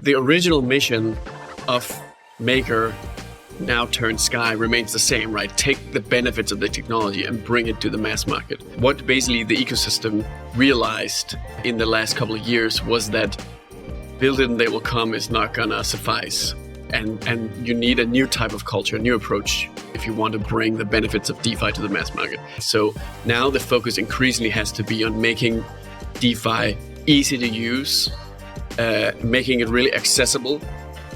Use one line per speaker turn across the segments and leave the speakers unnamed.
the original mission of Maker, now turned Sky, remains the same, right? Take the benefits of the technology and bring it to the mass market. What basically the ecosystem realized in the last couple of years was that build it and they will come is not gonna suffice. And you need a new type of culture, a new approach if you want to bring the benefits of DeFi to the mass market. So now the focus increasingly has to be on making DeFi easy to use, making it really accessible,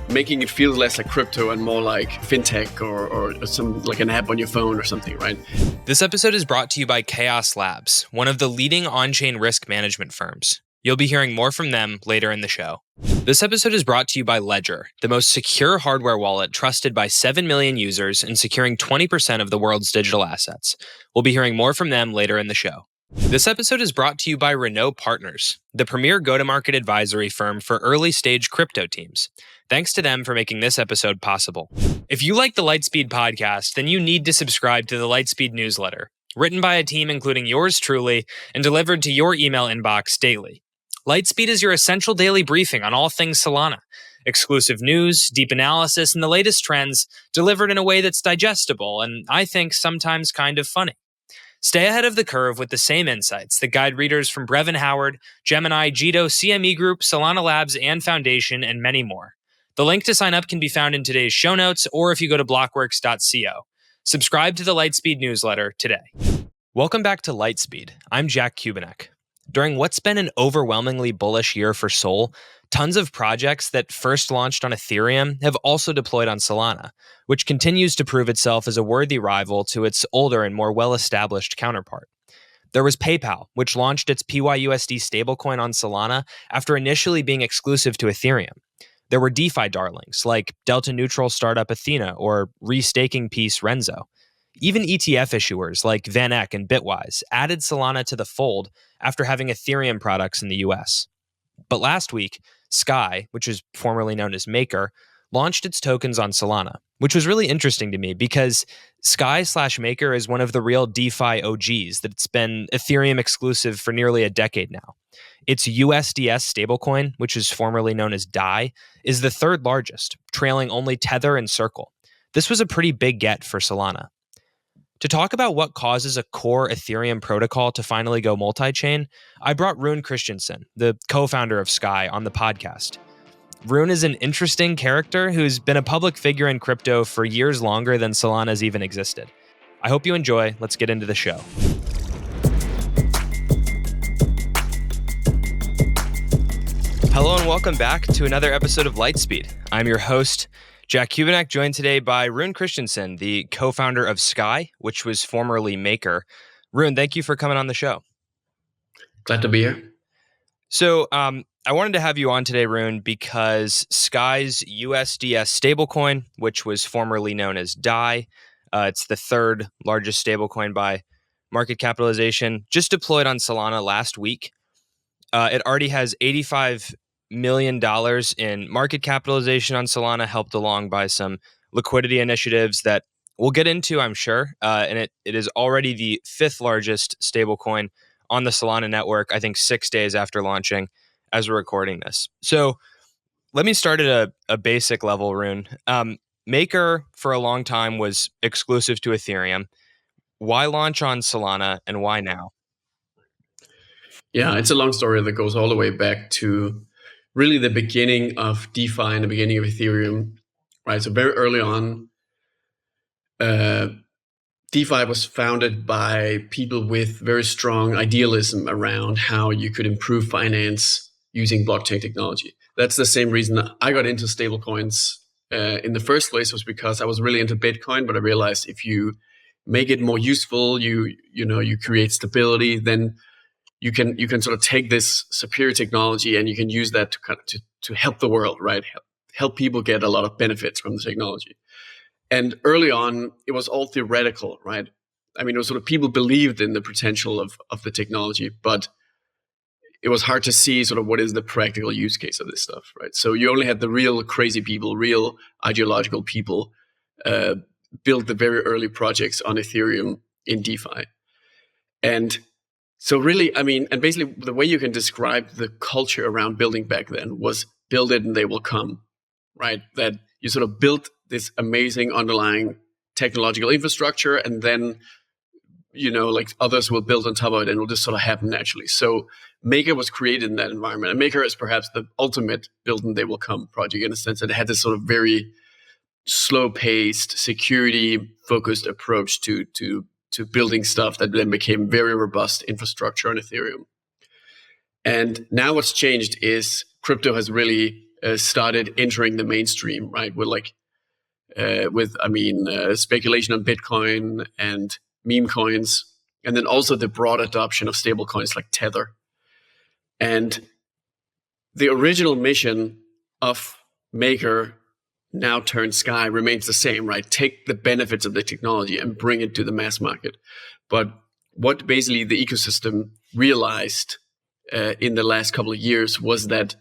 making it feel less like crypto and more like fintech or some like an app on your phone or something, right?
This episode is brought to you by Chaos Labs, one of the leading on-chain risk management firms. You'll be hearing more from them later in the show. This episode is brought to you by Ledger, the most secure hardware wallet trusted by 7 million users and securing 20% of the world's digital assets. We'll be hearing more from them later in the show. This episode is brought to you by Renaud Partners, the premier go-to-market advisory firm for early-stage crypto teams. Thanks to them for making this episode possible. If you like the Lightspeed podcast, then you need to subscribe to the Lightspeed newsletter, written by a team including yours truly and delivered to your email inbox daily. Lightspeed is your essential daily briefing on all things Solana. Exclusive news, deep analysis, and the latest trends delivered in a way that's digestible and, I think, sometimes kind of funny. Stay ahead of the curve with the same insights that guide readers from Brevin Howard, Gemini, Jito, CME Group, Solana Labs, and Foundation, and many more. The link to sign up can be found in today's show notes or if you go to blockworks.co. Subscribe to the Lightspeed newsletter today. Welcome back to Lightspeed. I'm Jack Kubinek. During what's been an overwhelmingly bullish year for Sol, tons of projects that first launched on Ethereum have also deployed on Solana, which continues to prove itself as a worthy rival to its older and more well-established counterpart. There was PayPal, which launched its PYUSD stablecoin on Solana after initially being exclusive to Ethereum. There were DeFi darlings like Delta-neutral startup Athena or restaking piece Renzo. Even ETF issuers like VanEck and Bitwise added Solana to the fold after having Ethereum products in the US. But last week, Sky, which is formerly known as Maker, launched its tokens on Solana, which was really interesting to me because Sky/Maker is one of the real DeFi OGs that's been Ethereum exclusive for nearly a decade now. Its USDS stablecoin, which is formerly known as DAI, is the third largest, trailing only Tether and Circle. This was a pretty big get for Solana. To talk about what causes a core Ethereum protocol to finally go multi-chain, I brought Rune Christensen, the co-founder of Sky, on the podcast. Rune is an interesting character who's been a public figure in crypto for years longer than Solana's even existed. I hope you enjoy. Let's get into the show. Hello and welcome back to another episode of Lightspeed. I'm your host, Jack Kubinek, joined today by Rune Christensen, the co-founder of Sky, which was formerly Maker. Rune, thank you for coming on the show.
Glad to be here.
So I wanted to have you on today, Rune, because Sky's USDS stablecoin, which was formerly known as DAI, it's the third largest stablecoin by market capitalization, just deployed on Solana last week. It already has $85 million in market capitalization on Solana, helped along by some liquidity initiatives that we'll get into, I'm sure. And it is already the fifth largest stablecoin on the Solana network, I think 6 days after launching as we're recording this. So let me start at a basic level, Rune. Maker for a long time was exclusive to Ethereum. Why launch on Solana and why now?
Yeah, it's a long story that goes all the way back to really the beginning of DeFi and the beginning of Ethereum, right? So very early on, DeFi was founded by people with very strong idealism around how you could improve finance using blockchain technology. That's the same reason I got into stablecoins in the first place, was because I was really into Bitcoin, but I realized if you make it more useful, you create stability, then you can sort of take this superior technology and you can use that to help the world, right? Help people get a lot of benefits from the technology. And early on, it was all theoretical, right? I mean, it was sort of people believed in the potential of the technology, but it was hard to see sort of what is the practical use case of this stuff, right? So you only had the real crazy people, real ideological people build the very early projects on Ethereum in DeFi. And so really, I mean, and basically the way you can describe the culture around building back then was build it and they will come, right? That you sort of built this amazing underlying technological infrastructure, and then like others will build on top of it, and it'll just sort of happen naturally. So Maker was created in that environment, and Maker is perhaps the ultimate build and they will come project, in the sense that it had this sort of very slow-paced, security-focused approach to building stuff that then became very robust infrastructure on Ethereum. And now what's changed is crypto has really started entering the mainstream, right? With speculation on Bitcoin and meme coins, and then also the broad adoption of stablecoins like Tether. And the original mission of Maker, now turned Sky, remains the same, right? Take the benefits of the technology and bring it to the mass market. But what basically the ecosystem realized in the last couple of years was that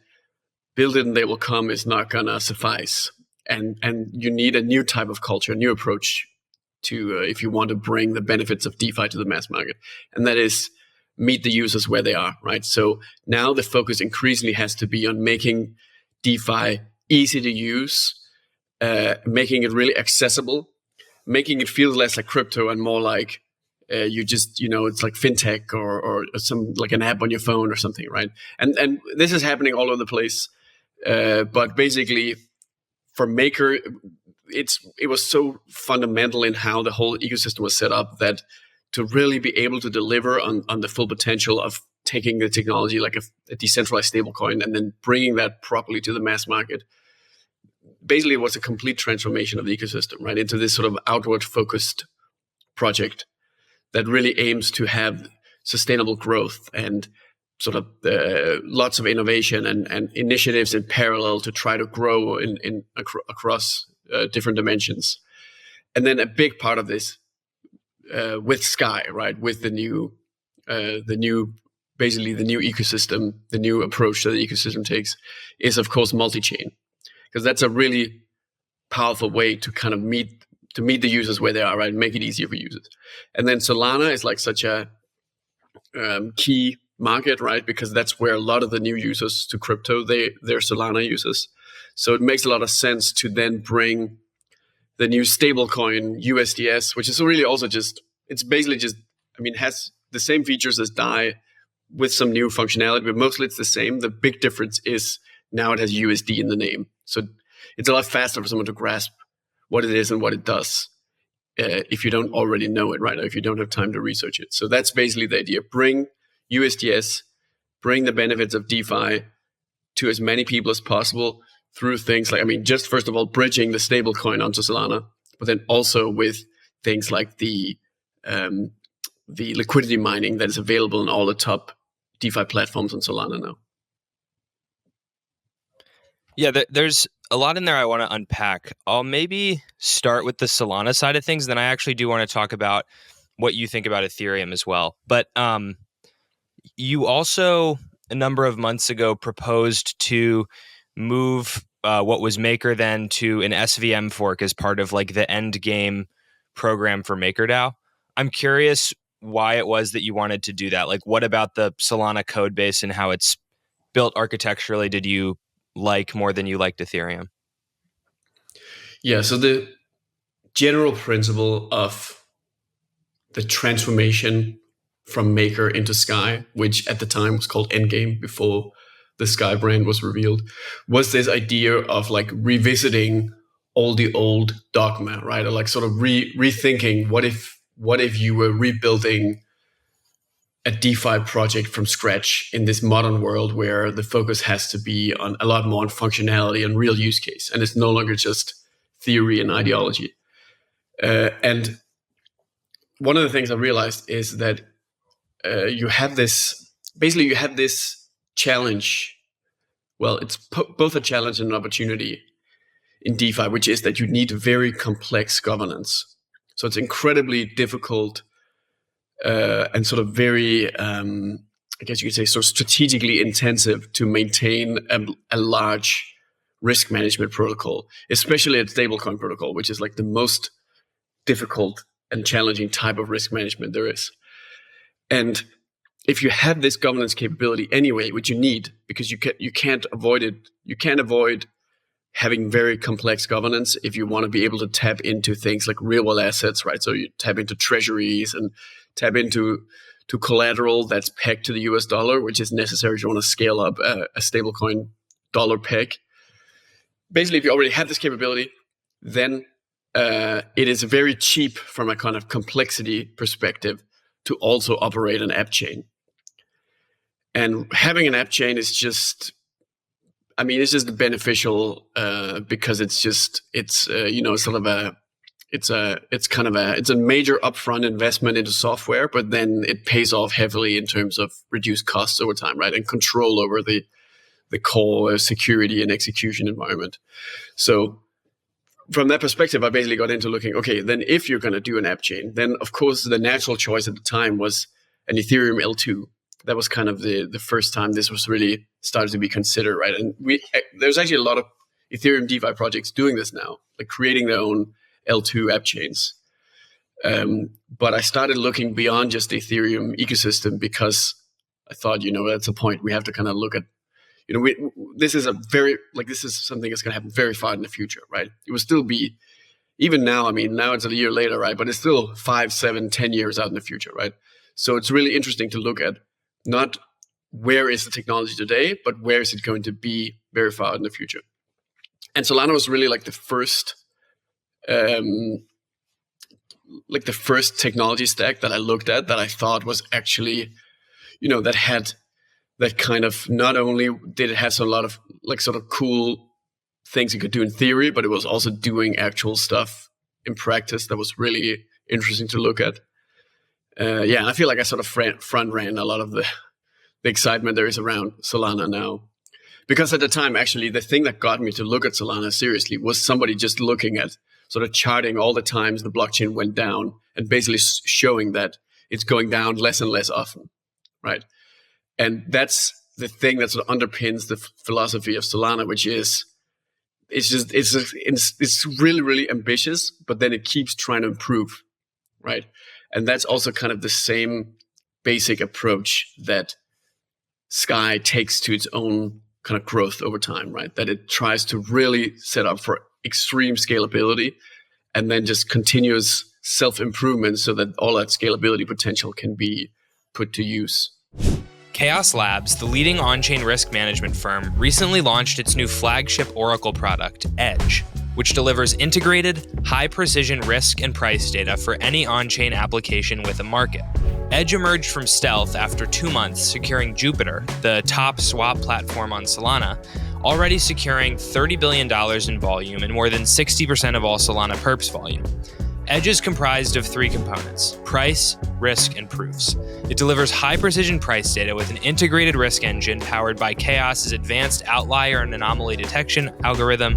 build it and they will come is not gonna suffice. And you need a new type of culture, a new approach to if you want to bring the benefits of DeFi to the mass market. And that is meet the users where they are, right? So now the focus increasingly has to be on making DeFi easy to use, making it really accessible, making it feel less like crypto and more like you just, it's like fintech or some like an app on your phone or something, right? And this is happening all over the place. But basically, for Maker, it was so fundamental in how the whole ecosystem was set up that to really be able to deliver on the full potential of taking the technology like a decentralized stablecoin and then bringing that properly to the mass market, basically it was a complete transformation of the ecosystem, right, into this sort of outward focused project that really aims to have sustainable growth and sort of lots of innovation and initiatives in parallel to try to grow across different dimensions. And then a big part of this with Sky, right, with the new ecosystem, the new approach that the ecosystem takes is, of course, multi-chain, because that's a really powerful way to kind of meet the users where they are, right, make it easier for users. And then Solana is like such a key market, right, because that's where a lot of the new users to crypto, they're Solana users. So it makes a lot of sense to then bring the new stablecoin USDS, which is really also it's basically has the same features as DAI with some new functionality, but mostly it's the same. The big difference is now it has USD in the name. So it's a lot faster for someone to grasp what it is and what it does if you don't already know it, right? Or if you don't have time to research it. So that's basically the idea. Bring USDS, bring the benefits of DeFi to as many people as possible through things like, just first of all, bridging the stablecoin onto Solana, but then also with things like the liquidity mining that is available in all the top DeFi platforms on Solana now.
Yeah, there's a lot in there I want to unpack. I'll maybe start with the Solana side of things, then I actually do want to talk about what you think about Ethereum as well. But you also, a number of months ago, proposed to move what was Maker then to an SVM fork as part of like the end game program for MakerDAO. I'm curious why it was that you wanted to do that. Like, what about the Solana code base and how it's built architecturally did you like more than you liked Ethereum?
Yeah, so the general principle of the transformation from Maker into Sky, which at the time was called Endgame before the Sky brand was revealed, was this idea of like revisiting all the old dogma, right? Or like sort of rethinking what if you were rebuilding a DeFi project from scratch in this modern world where the focus has to be on a lot more on functionality and real use case, and it's no longer just theory and ideology. And one of the things I realized is that you have this challenge. Well, it's both a challenge and an opportunity in DeFi, which is that you need very complex governance. So it's incredibly difficult and sort of very, I guess you could say, sort of strategically intensive to maintain a large risk management protocol, especially a stablecoin protocol, which is like the most difficult and challenging type of risk management there is. And if you have this governance capability anyway, which you need because you can't avoid it. You can't avoid having very complex governance if you want to be able to tap into things like real world assets, right? So you tap into treasuries and tap into collateral that's pegged to the US dollar, which is necessary if you want to scale up a stablecoin dollar peg. Basically, if you already have this capability, then it is very cheap from a kind of complexity perspective to also operate an app chain. And having an app chain is just, it's just beneficial because it's a major upfront investment into software, but then it pays off heavily in terms of reduced costs over time, right? And control over the core security and execution environment. So from that perspective, I basically got into looking, okay, then if you're going to do an app chain, then of course the natural choice at the time was an Ethereum L2. That was kind of the first time this was really started to be considered, right? And there's actually a lot of Ethereum DeFi projects doing this now, like creating their own L2 app chains. But I started looking beyond just the Ethereum ecosystem because I thought, that's a point we have to kind of look at. This is something that's going to happen very far in the future, right? It will still be, even now, now it's a year later, right? But it's still 5, 7, 10 years out in the future, right? So it's really interesting to look at not where is the technology today, but where is it going to be very far in the future. And Solana was really like the first technology stack that I looked at that I thought was actually, that had that kind of, not only did it have a lot of like sort of cool things you could do in theory, but it was also doing actual stuff in practice that was really interesting to look at. I feel like I sort of front ran a lot of the excitement there is around Solana now. Because at the time, actually, the thing that got me to look at Solana seriously was somebody just looking at sort of charting all the times the blockchain went down and basically showing that it's going down less and less often, right? And that's the thing that sort of underpins the philosophy of Solana, which is it's really, really ambitious, but then it keeps trying to improve, right? And that's also kind of the same basic approach that Sky takes to its own kind of growth over time, right? That it tries to really set up for extreme scalability and then just continuous self-improvement so that all that scalability potential can be put to use.
Chaos Labs, the leading on-chain risk management firm, recently launched its new flagship Oracle product, Edge, which delivers integrated, high-precision risk and price data for any on-chain application with a market. Edge emerged from stealth after 2 months, securing Jupiter, the top swap platform on Solana, already securing $30 billion in volume and more than 60% of all Solana perps volume. Edge is comprised of 3 components: price, risk, and proofs. It delivers high-precision price data with an integrated risk engine powered by Chaos's advanced outlier and anomaly detection algorithm.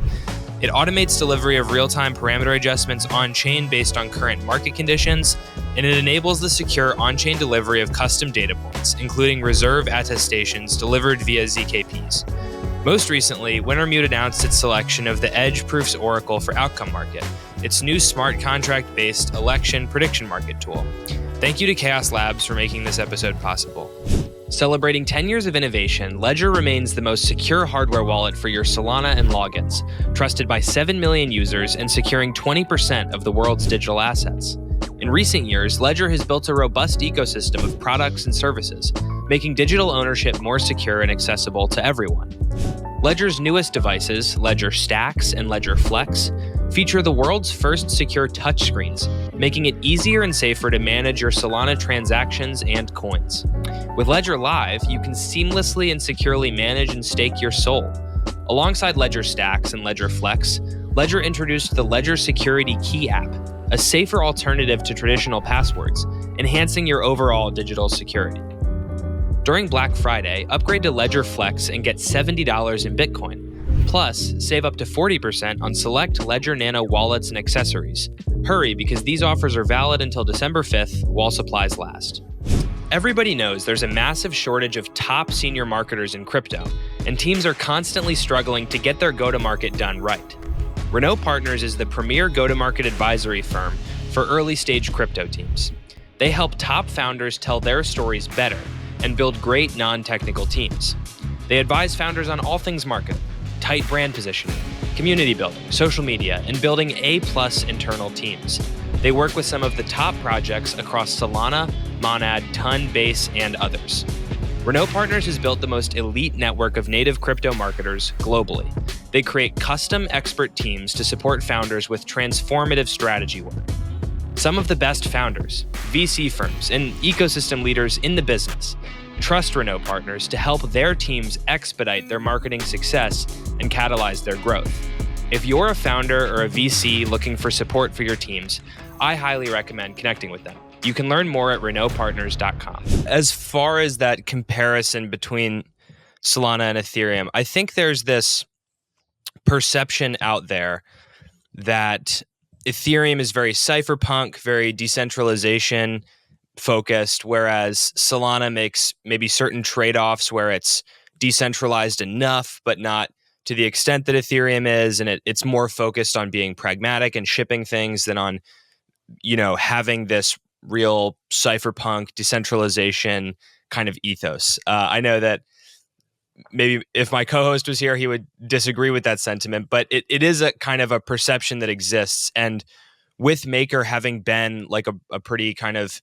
It automates delivery of real-time parameter adjustments on-chain based on current market conditions, and it enables the secure on-chain delivery of custom data points, including reserve attestations delivered via ZKPs. Most recently, Wintermute announced its selection of the Edge Proofs Oracle for Outcome Market, its new smart contract-based election prediction market tool. Thank you to Chaos Labs for making this episode possible. Celebrating 10 years of innovation, Ledger remains the most secure hardware wallet for your Solana and logins, trusted by 7 million users and securing 20% of the world's digital assets. In recent years, Ledger has built a robust ecosystem of products and services, making digital ownership more secure and accessible to everyone. Ledger's newest devices, Ledger Stacks and Ledger Flex, feature the world's first secure touchscreens, making it easier and safer to manage your Solana transactions and coins. With Ledger Live, you can seamlessly and securely manage and stake your SOL. Alongside Ledger Stacks and Ledger Flex, Ledger introduced the Ledger Security Key app, a safer alternative to traditional passwords, enhancing your overall digital security. During Black Friday, upgrade to Ledger Flex and get $70 in Bitcoin. Plus, save up to 40% on select Ledger Nano wallets and accessories. Hurry, because these offers are valid until December 5th while supplies last. Everybody knows there's a massive shortage of top senior marketers in crypto, and teams are constantly struggling to get their go-to-market done right. Renaud Partners is the premier go-to-market advisory firm for early-stage crypto teams. They help top founders tell their stories better, and build great non-technical teams. They advise founders on all things marketing, tight brand positioning, community building, social media, and building A+ internal teams. They work with some of the top projects across Solana, Monad, Ton, Base, and others. Renaud Partners has built the most elite network of native crypto marketers globally. They create custom expert teams to support founders with transformative strategy work. Some of the best founders, VC firms, and ecosystem leaders in the business trust Renaud Partners to help their teams expedite their marketing success and catalyze their growth. If you're a founder or a VC looking for support for your teams, I highly recommend connecting with them. You can learn more at renaudpartners.com. As far as that comparison between Solana and Ethereum, I think there's this perception out there that Ethereum is very cypherpunk, very decentralization focused, whereas Solana makes maybe certain trade-offs where it's decentralized enough, but not to the extent that Ethereum is, and it's more focused on being pragmatic and shipping things than on, having this real cypherpunk decentralization kind of ethos. I know that maybe if my co-host was here, he would disagree with that sentiment, but it is a kind of a perception that exists. And with Maker having been like a pretty kind of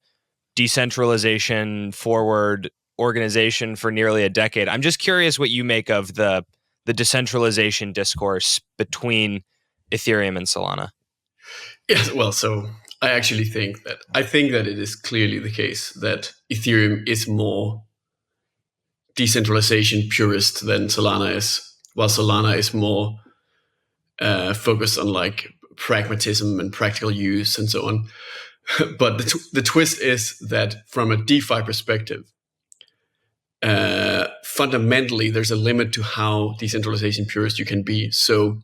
decentralization forward organization for nearly a decade, I'm just curious what you make of the decentralization discourse between Ethereum and Solana.
Yes, well, so I think that it is clearly the case that Ethereum is more decentralization purist than Solana is, while Solana is more focused on like pragmatism and practical use and so on. But the twist is that from a DeFi perspective, fundamentally, there's a limit to how decentralization purist you can be. So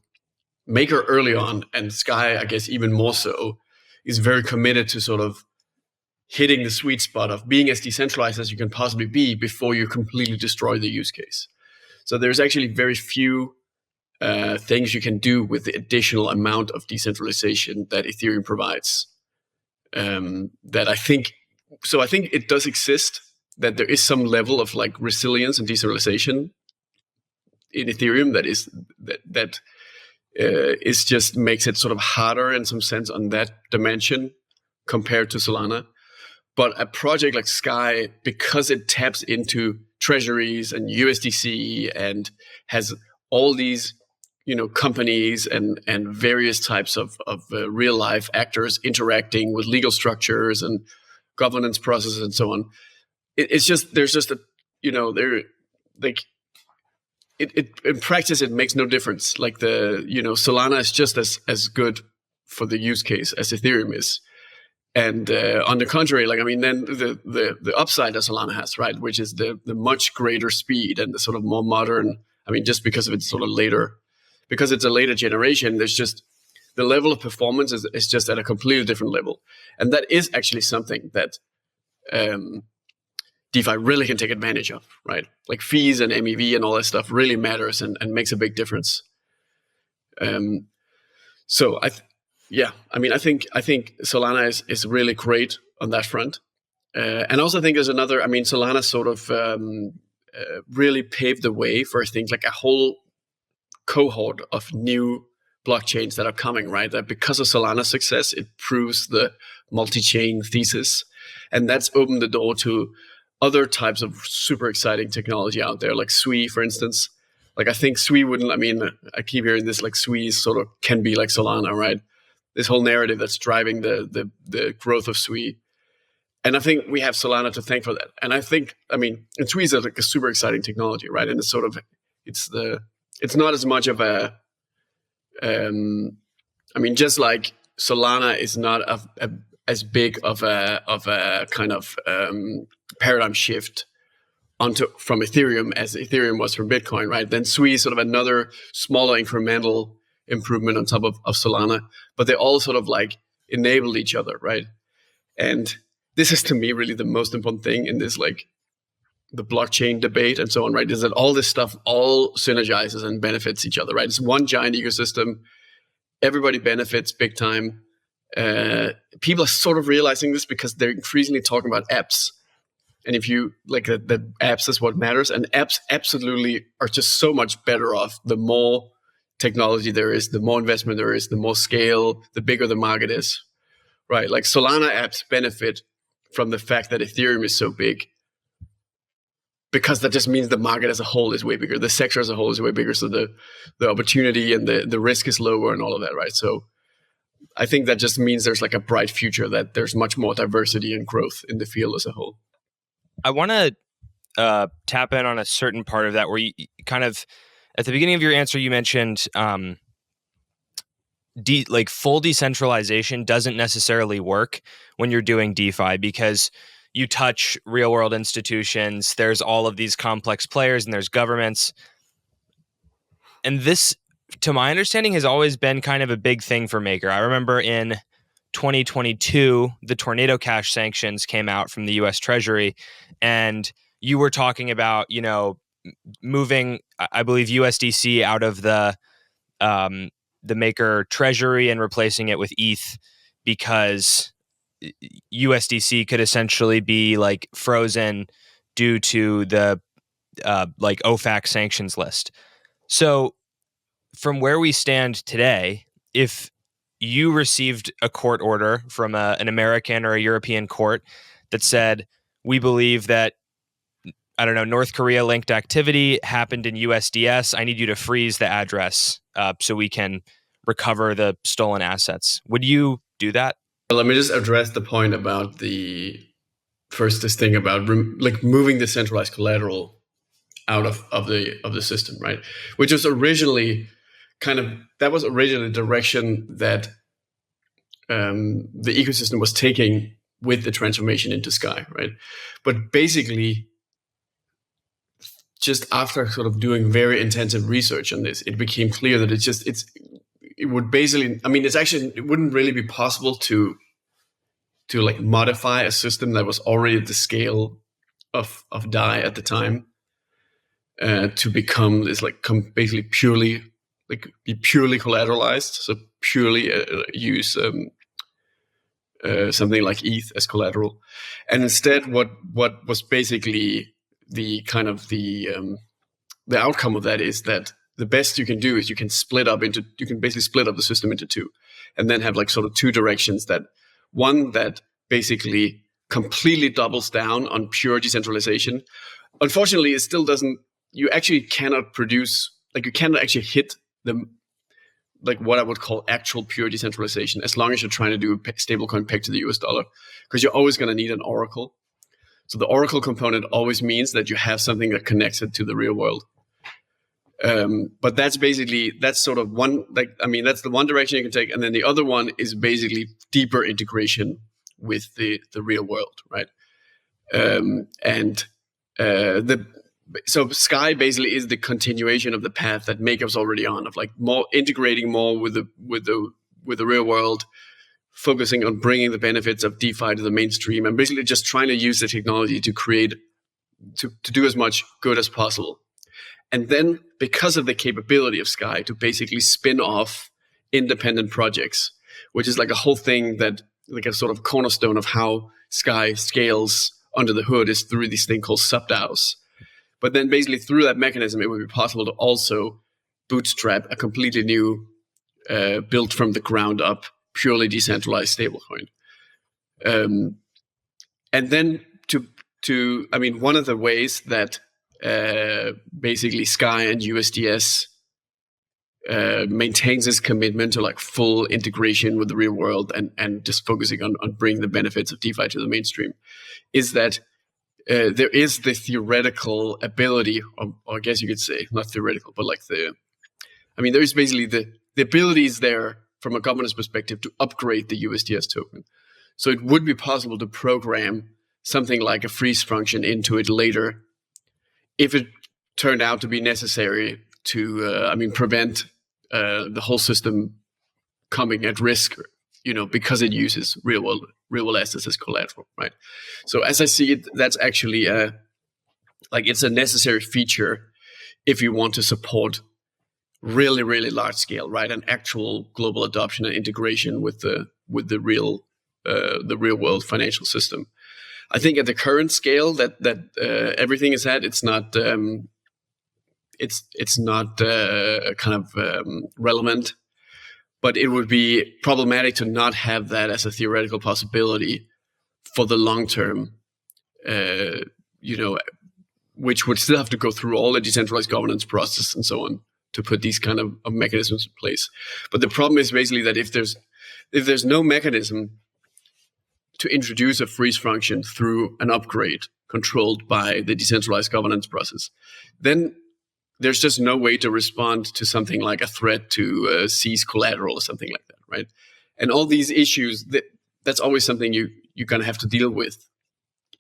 Maker early on, and Sky, I guess even more so, is very committed to sort of hitting the sweet spot of being as decentralized as you can possibly be before you completely destroy the use case. So there's actually very few things you can do with the additional amount of decentralization that Ethereum provides. I think it does exist, that there is some level of like resilience and decentralization in Ethereum that is just makes it sort of harder in some sense on that dimension compared to Solana. But a project like Sky, because it taps into treasuries and USDC and has all these, companies and various types of real life actors interacting with legal structures and governance processes and so on. It's just, there's just a, there like, it in practice, it makes no difference. Like Solana is just as good for the use case as Ethereum is. And on the contrary, then the upside that Solana has, right, which is the much greater speed and the sort of more modern, just because of its sort of because it's a later generation, there's just the level of performance is just at a completely different level. And that is actually something that DeFi really can take advantage of, right? Like fees and MEV and all that stuff really matters and makes a big difference. So I think Solana is really great on that front. And I also think there's another, Solana sort of really paved the way for things like a whole cohort of new blockchains that are coming, right? That because of Solana's success, it proves the multi-chain thesis. And that's opened the door to other types of super exciting technology out there, like Sui, for instance. Like I think Sui wouldn't, I keep hearing this, like Sui sort of can be like Solana, right? This whole narrative that's driving the growth of Sui. And I think we have Solana to thank for that. And I think, and Sui is like a super exciting technology, right? And it's sort of, it's not as much of a, just like Solana is not as big of a kind of paradigm shift from Ethereum as Ethereum was from Bitcoin, right? Then Sui is sort of another smaller incremental improvement on top of Solana, but they all sort of like enable each other, right? And this is to me really the most important thing in this, like the blockchain debate and so on, right? Is that all this stuff all synergizes and benefits each other, right? It's one giant ecosystem. Everybody benefits big time. People are sort of realizing this because they're increasingly talking about apps. And if you like that apps is what matters, and apps absolutely are just so much better off the more technology there is, the more investment there is, the more scale, the bigger the market is, right? Like Solana apps benefit from the fact that Ethereum is so big, because that just means the market as a whole is way bigger, the sector as a whole is way bigger, so the opportunity and the risk is lower and all of that, right? So I think that just means there's like a bright future, that there's much more diversity and growth in the field as a whole.
I want to tap in on a certain part of that where you kind of, at the beginning of your answer, you mentioned like full decentralization doesn't necessarily work when you're doing DeFi, because you touch real world institutions. There's all of these complex players and there's governments. And this, to my understanding, has always been kind of a big thing for Maker. I remember in 2022, the Tornado Cash sanctions came out from the US Treasury, and you were talking about, moving, I believe, USDC out of the Maker Treasury and replacing it with ETH, because USDC could essentially be like frozen due to the like OFAC sanctions list. So from where we stand today, if you received a court order from an American or a European court that said, we believe that, I don't know, North Korea linked activity happened in USDS, I need you to freeze the address so we can recover the stolen assets, would you do that?
Well, let me just address the point about this thing about like moving the centralized collateral out of the system, right? Which was originally that was originally the direction that the ecosystem was taking with the transformation into Sky, right? But basically, just after sort of doing very intensive research on this, it became clear that it would basically, I mean, it wouldn't really be possible to like modify a system that was already at the scale of DAI at the time, to become this like basically purely collateralized, so purely use something like ETH as collateral, and instead what was basically the kind of the outcome of that is that the best you can do is you can basically split up the system into two, and then have like sort of two directions, that one that basically completely doubles down on pure decentralization. Unfortunately, it still doesn't, you actually cannot produce, like you cannot actually hit the, like what I would call actual pure decentralization, as long as you're trying to do a stablecoin pegged to the US dollar, because you're always going to need an oracle. So the oracle component always means that you have something that connects it to the real world. But that's sort of one, like, I mean, that's the one direction you can take. And then the other one is basically deeper integration with the real world, right? So Sky basically is the continuation of the path that Maker's already on, of like integrating more with the real world, focusing on bringing the benefits of DeFi to the mainstream, and basically just trying to use the technology to do as much good as possible. And then, because of the capability of Sky to basically spin off independent projects, which is like a whole thing that, like a sort of cornerstone of how Sky scales under the hood, is through this thing called sub-DAOs. But then basically through that mechanism, it would be possible to also bootstrap a completely new, built from the ground up, purely decentralized stablecoin. And then I mean, one of the ways that basically Sky and USDS maintains its commitment to like full integration with the real world, and just focusing on bringing the benefits of DeFi to the mainstream, is that there is the theoretical ability, or I guess you could say, not theoretical, but like there's basically the ability is there from a governance perspective to upgrade the USDS token. So it would be possible to program something like a freeze function into it later, if it turned out to be necessary to, prevent the whole system coming at risk, because it uses real world assets as collateral, right? So as I see it, that's actually it's a necessary feature if you want to support really, really large scale, right, an actual global adoption and integration with the real world financial system. I think at the current scale that everything is at, it's not relevant. But it would be problematic to not have that as a theoretical possibility for the long term. Which would still have to go through all the decentralized governance process and so on to put these kind of mechanisms in place. But the problem is basically that if there's no mechanism to introduce a freeze function through an upgrade controlled by the decentralized governance process, then there's just no way to respond to something like a threat to seize collateral or something like that, right? And all these issues, that's always something you kind of have to deal with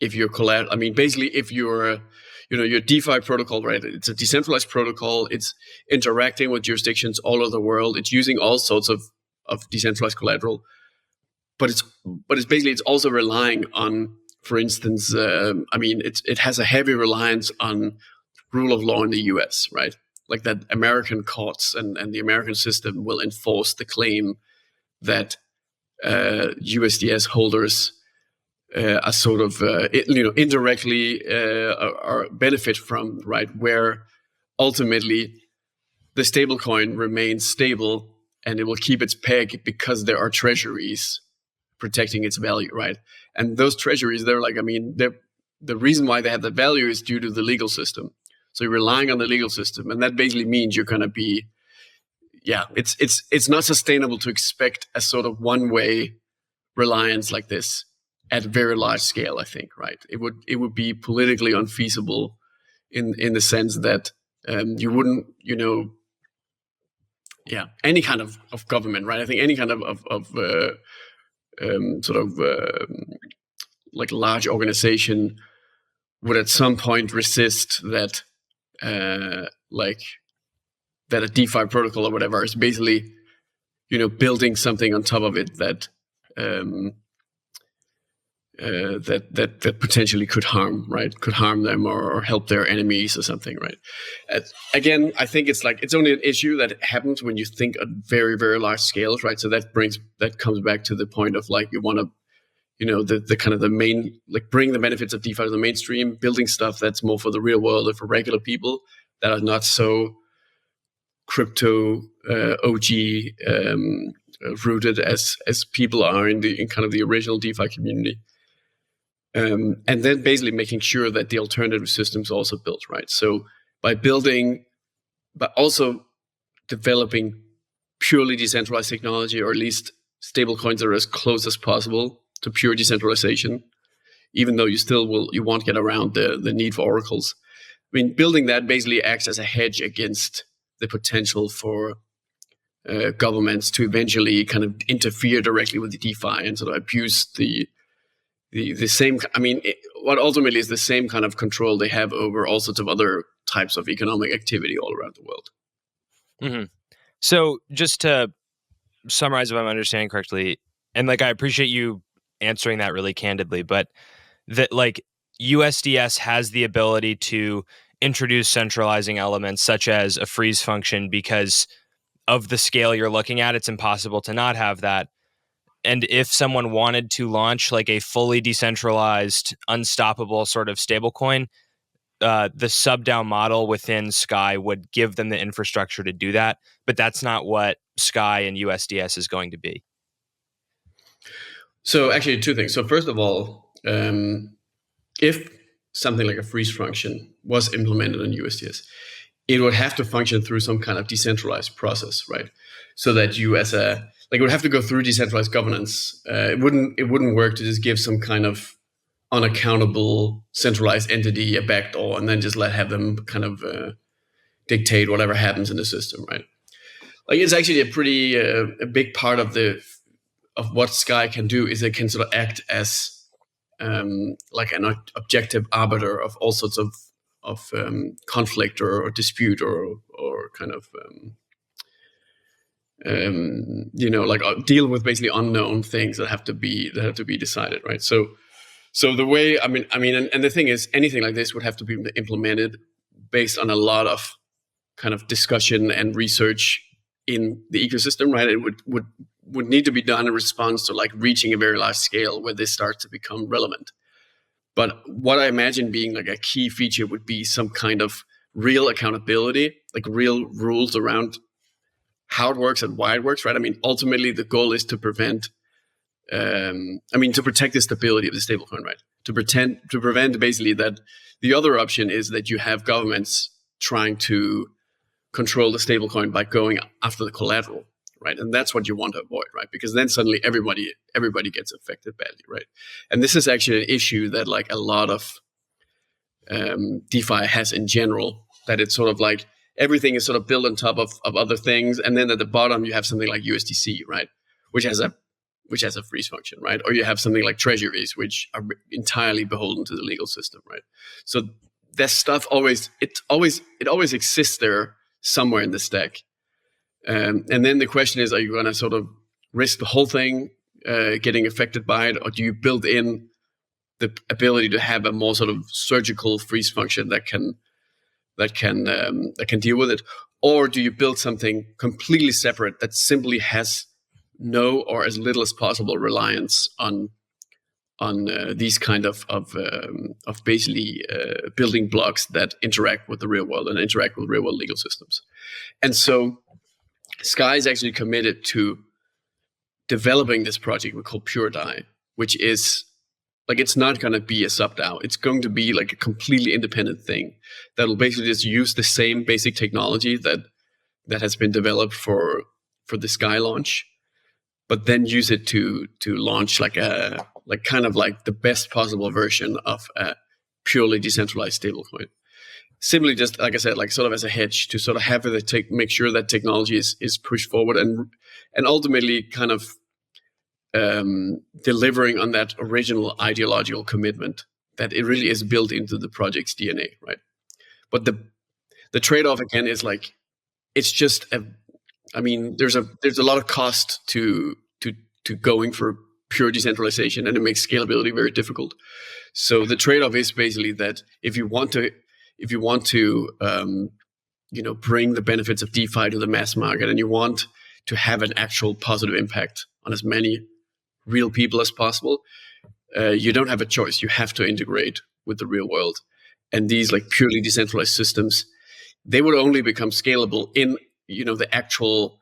if you're collateral. I mean, basically, if you're your DeFi protocol, right? It's a decentralized protocol. It's interacting with jurisdictions all over the world. It's using all sorts of decentralized collateral, but it's basically it's also relying on, for instance, it has a heavy reliance on rule of law in the U.S., right? Like that American courts and the American system will enforce the claim that USDS holders are sort of indirectly are benefit from, right? Where ultimately the stablecoin remains stable and it will keep its peg because there are treasuries protecting its value, right? And those treasuries, the reason why they have that value is due to the legal system. So you're relying on the legal system, and that basically means you're going to be, it's not sustainable to expect a sort of one-way reliance like this at very large scale. I think, right? It would be politically unfeasible in the sense that you wouldn't, any kind of government, right? I think any kind of like large organization would at some point resist that that a DeFi protocol or whatever is basically, building something on top of it that that potentially could harm them or help their enemies or something, right? Again, I think it's only an issue that happens when you think at very, very large scales, right? So that comes back to the point of you want to, the kind of the main, bring the benefits of DeFi to the mainstream, building stuff that's more for the real world and for regular people that are not so crypto OG rooted as people are in kind of the original DeFi community. And then basically making sure that the alternative systems are also built, right? So by also developing purely decentralized technology, or at least stablecoins that are as close as possible to pure decentralization, even though you won't get around the need for oracles. I mean, building that basically acts as a hedge against the potential for governments to eventually kind of interfere directly with the DeFi and sort of abuse the same. I mean, what ultimately is the same kind of control they have over all sorts of other types of economic activity all around the world.
Mm-hmm. So just to summarize, if I'm understanding correctly, and I appreciate you answering that really candidly, but that USDS has the ability to introduce centralizing elements such as a freeze function because of the scale you're looking at. It's impossible to not have that. And if someone wanted to launch a fully decentralized, unstoppable sort of stablecoin, the sub-DAO model within Sky would give them the infrastructure to do that. But that's not what Sky and USDS is going to be.
So actually, two things. So first of all, if something like a freeze function was implemented on USDS, it would have to function through some kind of decentralized process, right? So that you it would have to go through decentralized governance. It wouldn't work to just give some kind of unaccountable centralized entity a backdoor and then just have them kind of dictate whatever happens in the system, right? It's actually a big part of what Sky can do is it can sort of act as an objective arbiter of all sorts of conflict or dispute or kind of deal with basically unknown things that have to be decided, right? So the way and the thing is, anything like this would have to be implemented based on a lot of kind of discussion and research in the ecosystem, right? It would need to be done in response to reaching a very large scale where this starts to become relevant. But what I imagine being like a key feature would be some kind of real accountability, like real rules around how it works and why it works, right? I mean, ultimately the goal is to prevent, to protect the stability of the stablecoin, right? To prevent basically that the other option is that you have governments trying to control the stablecoin by going after the collateral, right? And that's what you want to avoid, right? Because then suddenly everybody gets affected badly, right? And this is actually an issue that like a lot of DeFi has in general, that it's sort of like everything is sort of built on top of other things, and then at the bottom you have something like USDC, right, which has a freeze function, right? Or you have something like treasuries, which are entirely beholden to the legal system, right? So that stuff always exists there somewhere in the stack, and then the question is, are you going to sort of risk the whole thing getting affected by it, or do you build in the ability to have a more sort of surgical freeze function that can deal with it, or do you build something completely separate that simply has no or as little as possible reliance on these kind of basically building blocks that interact with the real world and interact with real world legal systems? And so Sky is actually committed to developing this project we call PureDAI, which is like, it's not going to be a sub DAO. It's going to be like a completely independent thing that will basically just use the same basic technology that has been developed for the Sky launch, but then use it to launch like kind of like the best possible version of a purely decentralized stablecoin. Simply just, like I said, like sort of as a hedge to sort of have it make sure that technology is pushed forward and ultimately kind of delivering on that original ideological commitment that it really is built into the project's DNA, right? But the trade-off again is like, it's just there's a lot of cost to going for pure decentralization, and it makes scalability very difficult. So the trade-off is basically that if you want to bring the benefits of DeFi to the mass market, and you want to have an actual positive impact on as many real people as possible, you don't have a choice. You have to integrate with the real world. And these like purely decentralized systems, they would only become scalable in the actual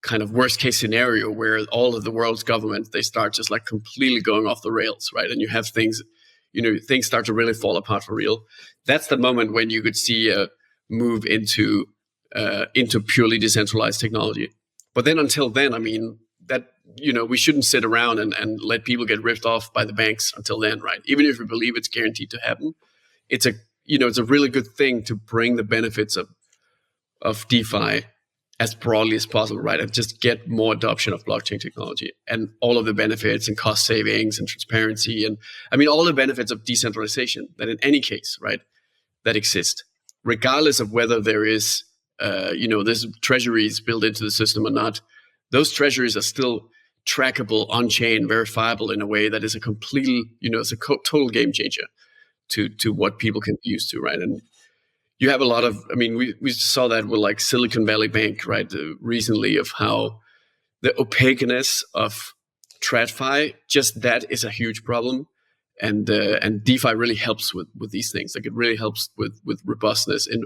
kind of worst case scenario where all of the world's governments, they start just like completely going off the rails, right? And you have things start to really fall apart for real. That's the moment when you could see a move into purely decentralized technology. But then until then, that we shouldn't sit around and let people get ripped off by the banks until then, right? Even if we believe it's guaranteed to happen, it's a really good thing to bring the benefits of DeFi as broadly as possible, right? And just get more adoption of blockchain technology and all of the benefits and cost savings and transparency and all the benefits of decentralization that in any case, right, that exist, regardless of whether there is there's treasuries built into the system or not. Those treasuries are still trackable, on-chain, verifiable in a way that is a completely, it's a total game changer to what people can be used to, right? And you have a lot of, we saw that with like Silicon Valley Bank, right, recently, of how the opaqueness of TradFi, just that is a huge problem. And DeFi really helps with these things. Like, it really helps with robustness and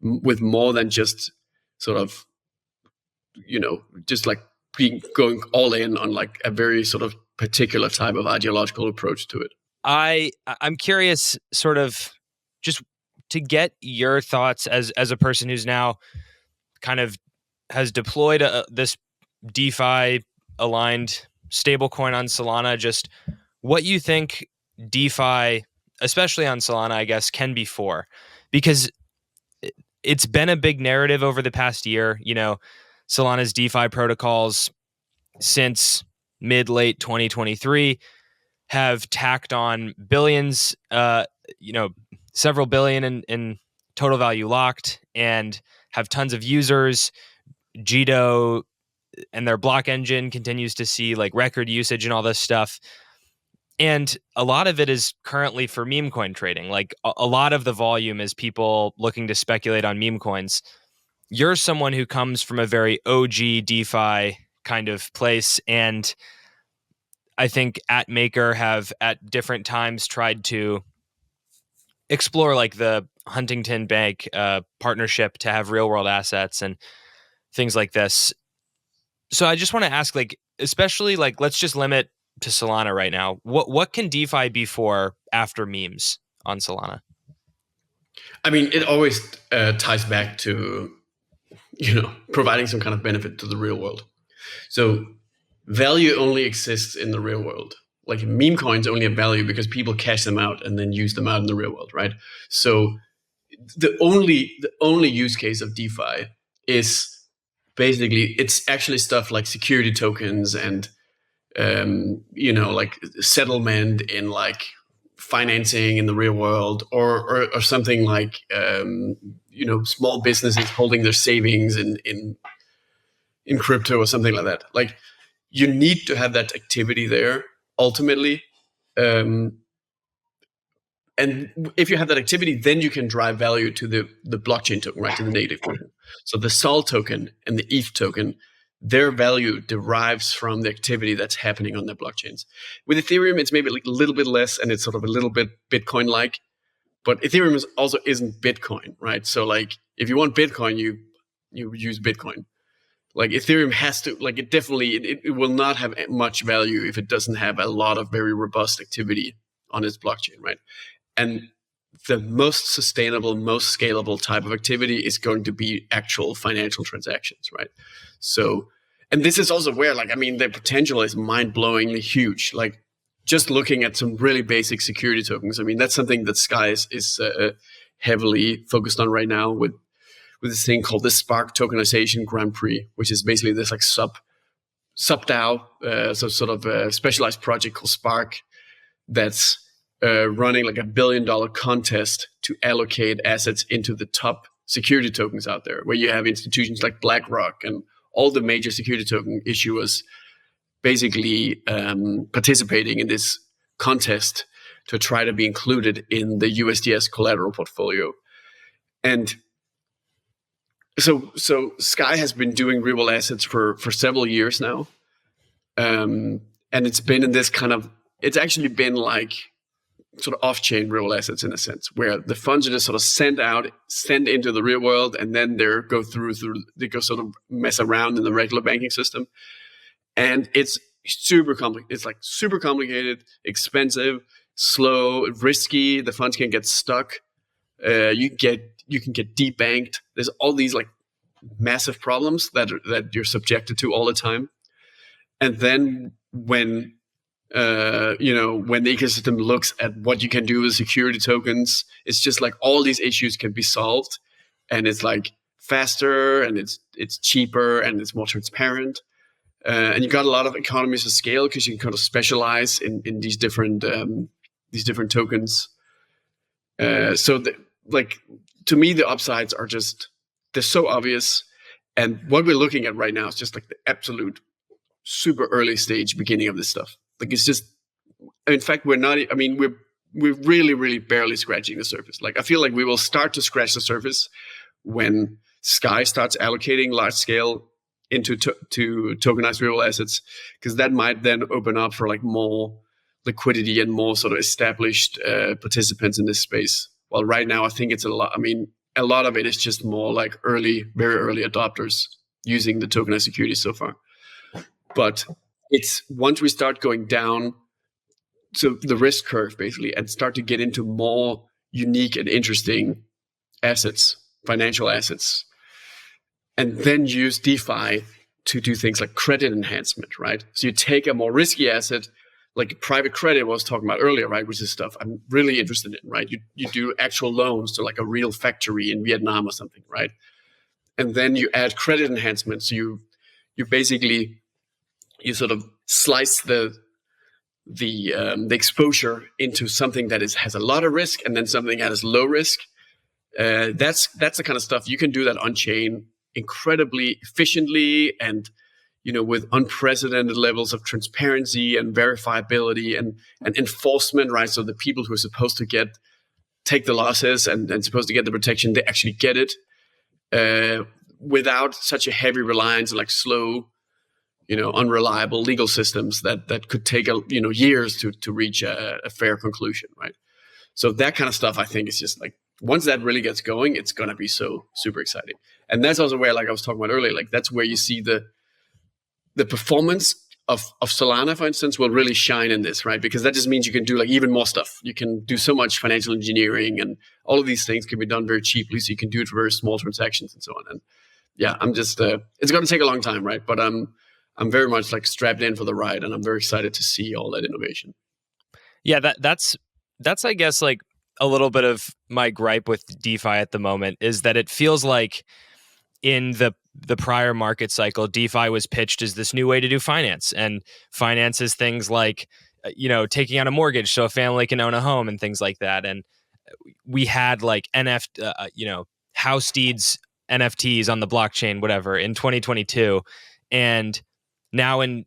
with more than just sort of, just like going all in on like a very sort of particular type of ideological approach to it.
I'm curious, sort of, just to get your thoughts as a person who's now kind of has deployed this DeFi aligned stablecoin on Solana, just what you think DeFi, especially on Solana, I guess, can be for, because it's been a big narrative over the past year. Solana's DeFi protocols since mid-late 2023 have tacked on billions, several billion in total value locked, and have tons of users. Jito and their block engine continues to see like record usage and all this stuff. And a lot of it is currently for meme coin trading. Like a lot of the volume is people looking to speculate on meme coins. You're someone who comes from a very OG DeFi kind of place, and I think at Maker have at different times tried to explore like the Huntington Bank partnership to have real world assets and things like this. So I just want to ask, like, especially like, let's just limit to Solana right now. What can DeFi be for after memes on Solana?
I mean, it always ties back to, providing some kind of benefit to the real world. So value only exists in the real world. Like meme coins only have value because people cash them out and then use them out in the real world, right? So the only use case of DeFi is basically it's actually stuff like security tokens and like settlement in like financing in the real world, or something like small businesses holding their savings in crypto or something like that. Like you need to have that activity there ultimately. And if you have that activity, then you can drive value to the blockchain token, right, to the native token. So the SOL token and the ETH token, their value derives from the activity that's happening on their blockchains. With Ethereum, it's maybe like a little bit less, and it's sort of a little bit Bitcoin-like. But Ethereum also isn't Bitcoin, right? So like if you want Bitcoin, you use Bitcoin. Like Ethereum has to, like it will not have much value if it doesn't have a lot of very robust activity on its blockchain, right? And the most sustainable, most scalable type of activity is going to be actual financial transactions, right? So, and this is also where, like, I mean, the potential is mind-blowingly huge. Like, just looking at some really basic security tokens, I mean, that's something that Sky is heavily focused on right now with this thing called the Spark Tokenization Grand Prix, which is basically this like sub DAO, so sort of a specialized project called Spark that's running like $1 billion contest to allocate assets into the top security tokens out there, where you have institutions like BlackRock and all the major security token issuers basically participating in this contest to try to be included in the USDS collateral portfolio. And so Sky has been doing real assets for several years now. And it's been in this kind of, it's actually been like sort of off-chain real assets in a sense, where the funds are just sort of sent into the real world, and then they go sort of mess around in the regular banking system. And it's super complicated. It's like super complicated, expensive, slow, risky. The funds can get stuck. You can get debanked. There's all these like massive problems that you're subjected to all the time. And then when the ecosystem looks at what you can do with security tokens, it's just like all these issues can be solved, and it's like faster, and it's cheaper, and it's more transparent, and you got a lot of economies of scale because you can kind of specialize in these different tokens. Like to me, the upsides are just, they're so obvious, and what we're looking at right now is just like the absolute super early stage beginning of this stuff. Like it's just, in fact, we're really, really barely scratching the surface. Like I feel like we will start to scratch the surface when Sky starts allocating large scale into to tokenized real assets, because that might then open up for like more liquidity and more sort of established participants in this space. Well, right now I think it's a lot. I mean, a lot of it is just more like very early adopters using the tokenized securities so far. But it's once we start going down to the risk curve, basically, and start to get into more unique and interesting assets, financial assets, and then use DeFi to do things like credit enhancement, right? So you take a more risky asset, like private credit I was talking about earlier, right? Which is stuff I'm really interested in, right? You do actual loans to like a real factory in Vietnam or something, right? And then you add credit enhancements. So you basically, you sort of slice the exposure into something that has a lot of risk, and then something that has low risk. That's the kind of stuff you can do that on chain incredibly efficiently, and with unprecedented levels of transparency and verifiability and enforcement, right? So the people who are supposed to take the losses and supposed to get the protection, they actually get it without such a heavy reliance on like slow, unreliable legal systems that could take years to reach a fair conclusion, right? So that kind of stuff, I think, is just like, once that really gets going, it's gonna be so super exciting. And that's also where, like I was talking about earlier, like that's where you see the performance of Solana, for instance, will really shine in this, right? Because that just means you can do like even more stuff. You can do so much financial engineering, and all of these things can be done very cheaply. So you can do it for very small transactions and so on. And yeah, I'm just it's going to take a long time, right? But I'm very much like strapped in for the ride, and I'm very excited to see all that innovation.
Yeah, that's I guess like a little bit of my gripe with DeFi at the moment is that it feels like in the prior market cycle, DeFi was pitched as this new way to do finance, and finance is things like taking out a mortgage so a family can own a home and things like that. And we had like house deeds, NFTs on the blockchain, whatever, in 2022, and now in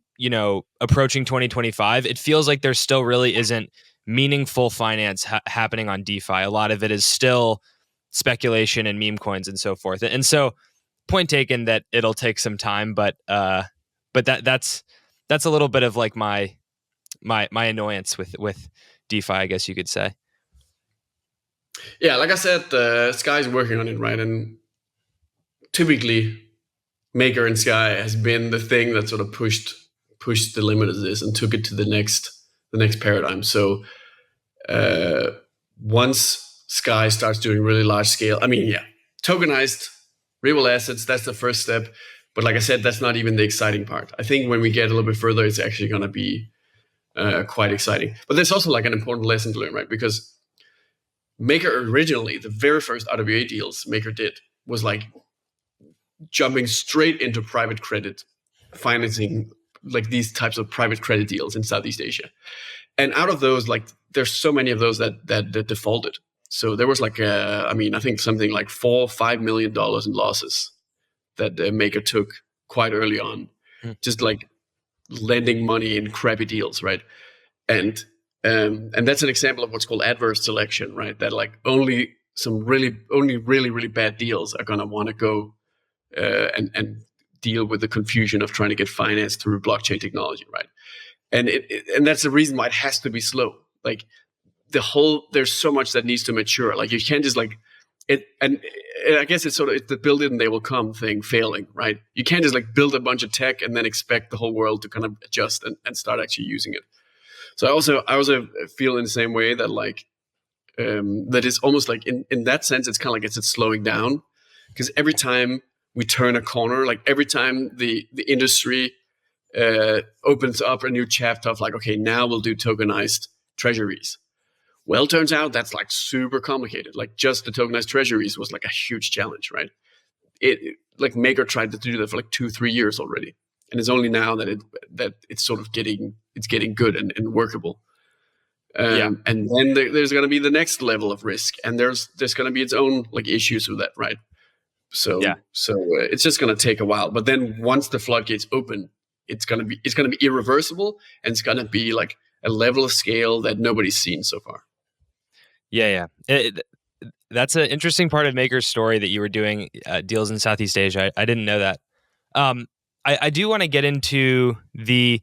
approaching 2025, it feels like there still really isn't meaningful finance happening on DeFi. A lot of it is still speculation and meme coins and so forth. And so, point taken that it'll take some time, but that's a little bit of like my annoyance with DeFi, I guess you could say.
Yeah, like I said, Sky's working on it, right? And typically, Maker and Sky has been the thing that sort of pushed the limit of this and took it to the next paradigm. So once Sky starts doing really large scale, I mean, yeah, tokenized real assets, that's the first step. But like I said, that's not even the exciting part. I think when we get a little bit further, it's actually going to be quite exciting. But there's also like an important lesson to learn, right? Because Maker originally, the very first RWA deals Maker did was like jumping straight into private credit, financing like these types of private credit deals in Southeast Asia. And out of those, like there's so many of those that defaulted. So there was like, I think something like $4-5 million in losses that Maker took quite early on, just like lending money in crappy deals, right? And that's an example of what's called adverse selection, right? That like only really bad deals are gonna want to go and deal with the confusion of trying to get financed through blockchain technology, right? And and that's the reason why it has to be slow. Like there's so much that needs to mature. Like you can't just like it, and I guess it's the build it and they will come thing failing, right? You can't just like build a bunch of tech and then expect the whole world to kind of adjust and start actually using it. So I also feel in the same way that like that it's almost like in that sense it's kind of like it's slowing down, because every time we turn a corner, like every time the industry opens up a new chapter of like, okay, now we'll do tokenized treasuries. Well, turns out that's like super complicated. Like just the tokenized treasuries was like a huge challenge, right? It like Maker tried to do that for like 2-3 years already, and it's only now that it's sort of getting good and workable. And then there's going to be the next level of risk, and there's going to be its own like issues with that, right? So it's just going to take a while. But then once the floodgates open, it's going to be irreversible, and it's going to be like a level of scale that nobody's seen so far.
Yeah. That's an interesting part of Maker's story that you were doing deals in Southeast Asia. I didn't know that. I do want to get into the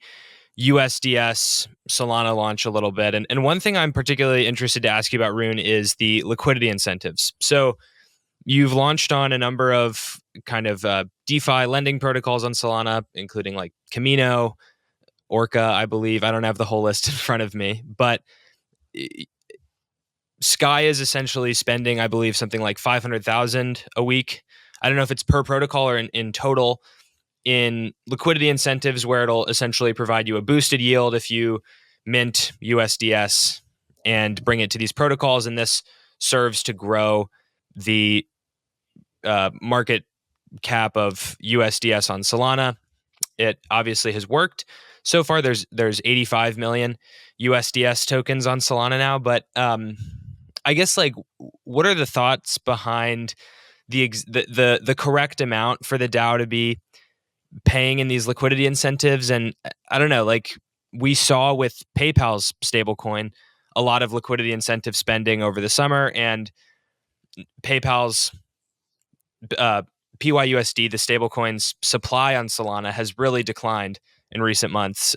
USDS Solana launch a little bit. And one thing I'm particularly interested to ask you about, Rune, is the liquidity incentives. So you've launched on a number of kind of DeFi lending protocols on Solana, including like Camino, Orca, I believe. I don't have the whole list in front of me, but Sky is essentially spending, I believe, something like 500,000 a week. I don't know if it's per protocol or in total, in liquidity incentives, where it'll essentially provide you a boosted yield if you mint USDS and bring it to these protocols. And this serves to grow the market cap of USDS on Solana. It obviously has worked. So far, there's 85 million USDS tokens on Solana now, but I guess like, what are the thoughts behind the correct amount for the DAO to be paying in these liquidity incentives? And I don't know, like we saw with PayPal's stablecoin, a lot of liquidity incentive spending over the summer, and PayPal's PYUSD, the stablecoin's supply on Solana, has really declined in recent months.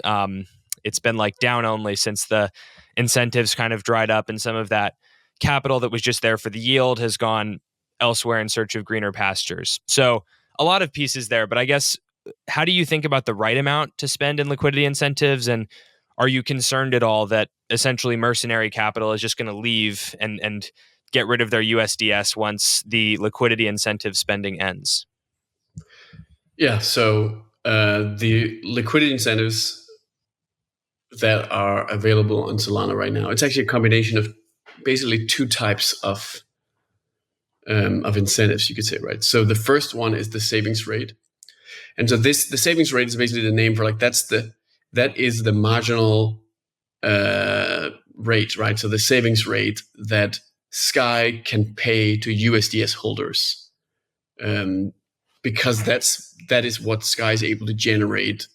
It's been like down only since the incentives kind of dried up, and some of that capital that was just there for the yield has gone elsewhere in search of greener pastures. So a lot of pieces there, but I guess, how do you think about the right amount to spend in liquidity incentives? And are you concerned at all that essentially mercenary capital is just going to leave and get rid of their USDS once the liquidity incentive spending ends?
Yeah. So the liquidity incentives that are available on Solana right now, it's actually a combination of basically two types of incentives, you could say, right? So the first one is the savings rate. And so the savings rate is basically the name for that is the marginal rate, right? So the savings rate that Sky can pay to USDS holders, because that is what Sky is able to generate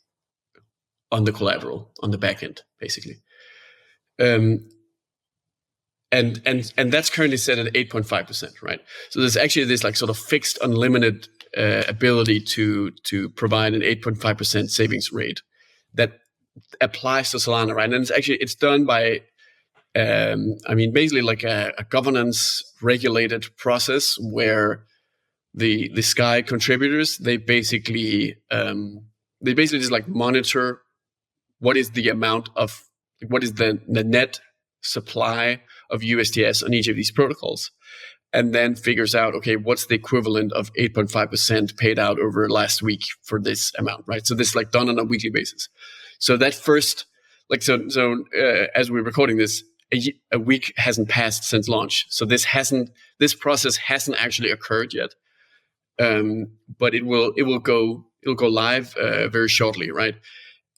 on the collateral on the back end, basically. And that's currently set at 8.5%, right? So there's actually this like sort of fixed, unlimited ability to provide an 8.5% savings rate that applies to Solana, right? And it's done by, basically like a governance regulated process where the Sky contributors, they basically just like monitor what is the amount of, what is the net supply of USDS on each of these protocols, and then figures out, okay, what's the equivalent of 8.5% paid out over last week for this amount, right? So this is like done on a weekly basis. So that first, as we're recording this, a week hasn't passed since launch. So this process hasn't actually occurred yet. But it will go live very shortly, right?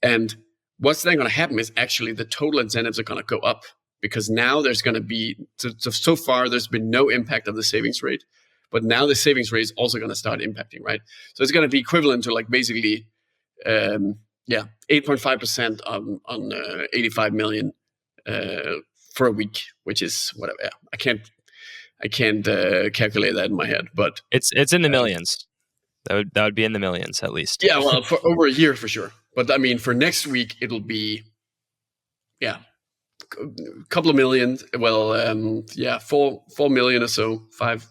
And what's then going to happen is actually the total incentives are going to go up, because now there's going to be, so far there's been no impact of the savings rate, but now the savings rate is also going to start impacting, right? So it's going to be equivalent to like basically 8.5% on 85 million for a week, which is whatever. Yeah, I can't calculate that in my head, but
it's in the millions. That would be in the millions at least.
Yeah, well, for over a year for sure. But I mean, for next week it'll be a couple of million. Well, 4 million or so. 5,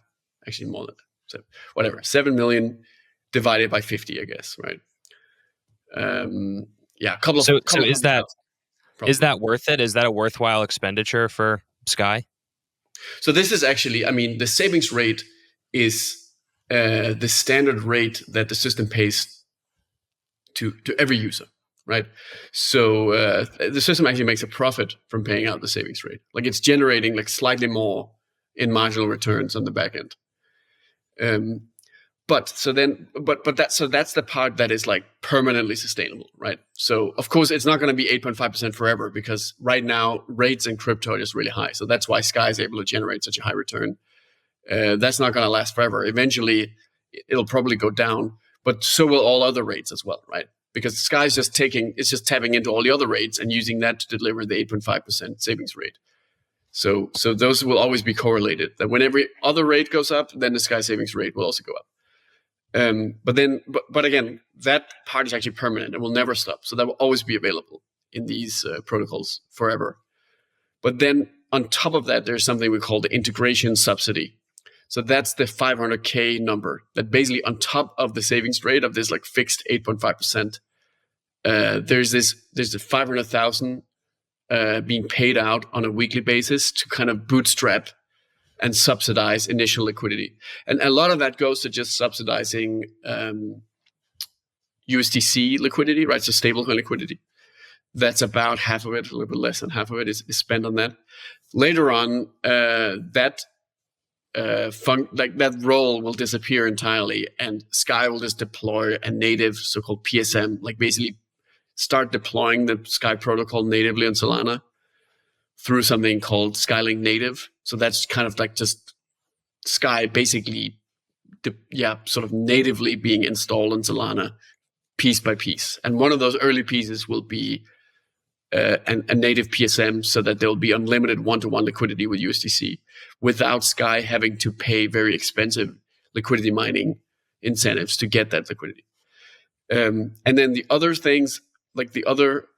actually more than that. So whatever, 7 million divided by 50, I guess, right? A couple of.
So is that worth it? Is that a worthwhile expenditure for Sky?
So this is actually, the savings rate is the standard rate that the system pays to every user, right? So the system actually makes a profit from paying out the savings rate. Like it's generating like slightly more in marginal returns on the back end. That's the part that is like permanently sustainable, right? So of course it's not going to be 8.5% forever, because right now rates in crypto are just really high. So that's why Sky is able to generate such a high return. That's not going to last forever. Eventually it'll probably go down, but so will all other rates as well, right? Because Sky is just tapping into all the other rates and using that to deliver the 8.5% savings rate. So those will always be correlated. That when every other rate goes up, then the Sky savings rate will also go up. But again, that part is actually permanent and will never stop. So that will always be available in these protocols forever. But then on top of that, there's something we call the integration subsidy. So that's the 500K number that basically on top of the savings rate of this like fixed 8.5%, there's the 500,000 being paid out on a weekly basis to kind of bootstrap and subsidize initial liquidity. And a lot of that goes to just subsidizing USDC liquidity, right? So stablecoin liquidity. That's about half of it, a little bit less than half of it is spent on that. Later on, that role will disappear entirely, and Sky will just deploy a native so-called PSM, like basically start deploying the Sky protocol natively on Solana through something called Skylink Native. So that's kind of like just Sky basically, sort of natively being installed on Solana piece by piece. And one of those early pieces will be a native PSM, so that there will be unlimited one-to-one liquidity with USDC without Sky having to pay very expensive liquidity mining incentives to get that liquidity. And then the other things, like the other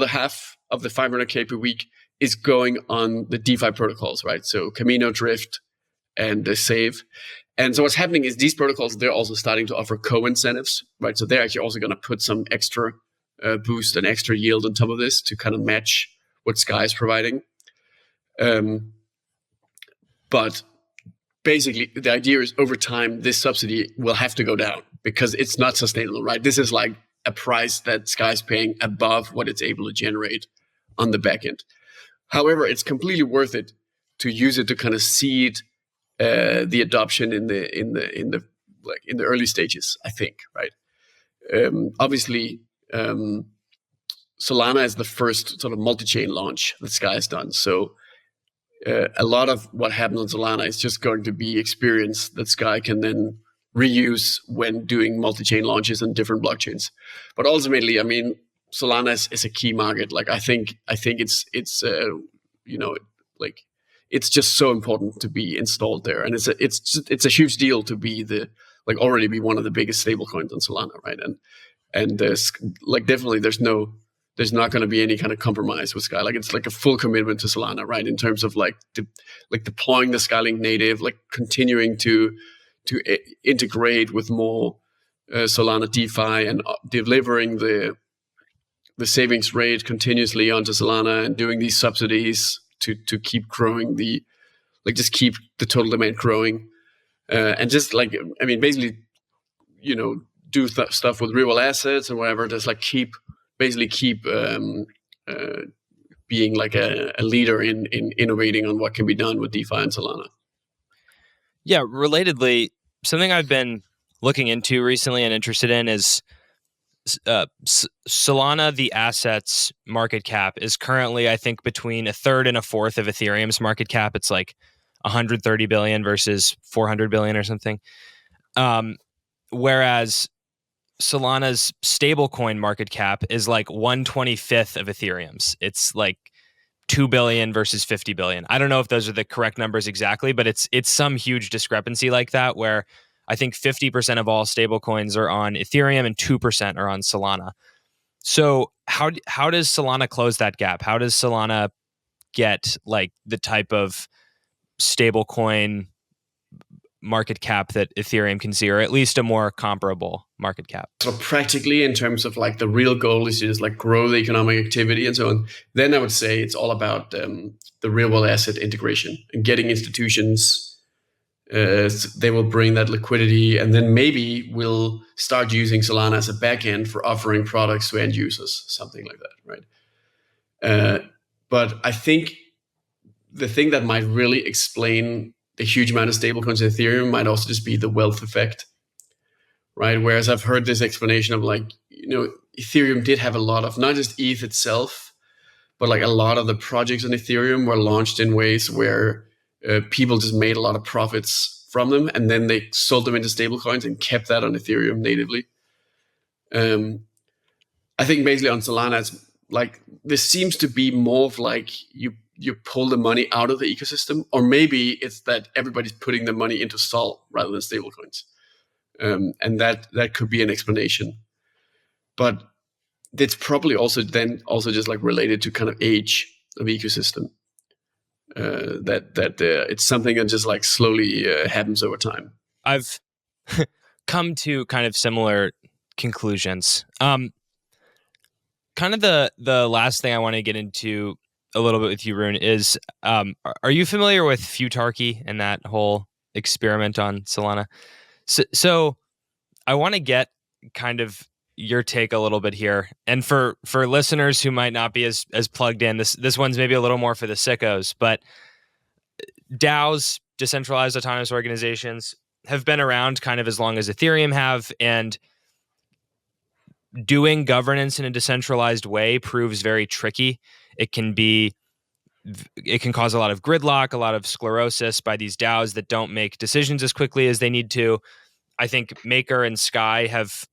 half of the 500K per week, is going on the DeFi protocols, right? So Camino, Drift, and the Save. And so what's happening is these protocols, they're also starting to offer co-incentives, right? So they're actually also going to put some extra boost and extra yield on top of this to kind of match what Sky is providing. But basically, the idea is over time, this subsidy will have to go down because it's not sustainable, right? This is like a price that Sky's paying above what it's able to generate on the back end. However, it's completely worth it to use it to kind of seed the adoption in the early stages, I think, right? Obviously, Solana is the first sort of multi-chain launch that Sky has done. So a lot of what happens on Solana is just going to be experience that Sky can then reuse when doing multi-chain launches on different blockchains. But ultimately, I mean, Solana is a key market. Like I think it's like it's just so important to be installed there, and it's a huge deal to be already be one of the biggest stablecoins on Solana, right? And there's like definitely there's not going to be any kind of compromise with Sky. Like it's like a full commitment to Solana, right? In terms of like deploying the Skylink native, like continuing to integrate with more Solana DeFi and delivering the savings rate continuously onto Solana and doing these subsidies to keep growing just keep the total demand growing, and just like I mean basically do stuff with real assets and whatever. Just like keep being like a leader in innovating on what can be done with DeFi and Solana.
Yeah, relatedly, something I've been looking into recently and interested in is Solana, the assets market cap is currently, I think, between a third and a fourth of Ethereum's market cap. It's like 130 billion versus 400 billion or something. Whereas Solana's stablecoin market cap is like 1/25th of Ethereum's. It's like 2 billion versus 50 billion. I don't know if those are the correct numbers exactly, but it's some huge discrepancy like that where I think 50% of all stablecoins are on Ethereum and 2% are on Solana. So how does Solana close that gap? How does Solana get like the type of stablecoin market cap that Ethereum can see, or at least a more comparable market cap?
So practically in terms of like the real goal is just like grow the economic activity and so on. Then I would say it's all about the real world asset integration and getting institutions. They will bring that liquidity, and then maybe we'll start using Solana as a backend for offering products to end users, something like that, right? But I think the thing that might really explain the huge amount of stablecoins in Ethereum might also just be the wealth effect, right? Whereas I've heard this explanation of like, Ethereum did have a lot of not just ETH itself, but like a lot of the projects on Ethereum were launched in ways where people just made a lot of profits from them, and then they sold them into stablecoins and kept that on Ethereum natively. I think basically on Solana, it's like this seems to be more of like you pull the money out of the ecosystem, or maybe it's that everybody's putting the money into Sol rather than stablecoins, and that could be an explanation. But it's probably also just like related to kind of age of ecosystem. That it's something that just like slowly happens over time.
I've come to kind of similar conclusions. Kind of the last thing I want to get into a little bit with you, Rune, is are you familiar with Futarchy and that whole experiment on Solana? So I want to get kind of your take a little bit here, and for listeners who might not be as plugged in, this one's maybe a little more for the sickos, but DAOs, decentralized autonomous organizations, have been around kind of as long as Ethereum have, and doing governance in a decentralized way proves very tricky. It can cause a lot of gridlock, a lot of sclerosis by these DAOs that don't make decisions as quickly as they need to. I think Maker and Sky have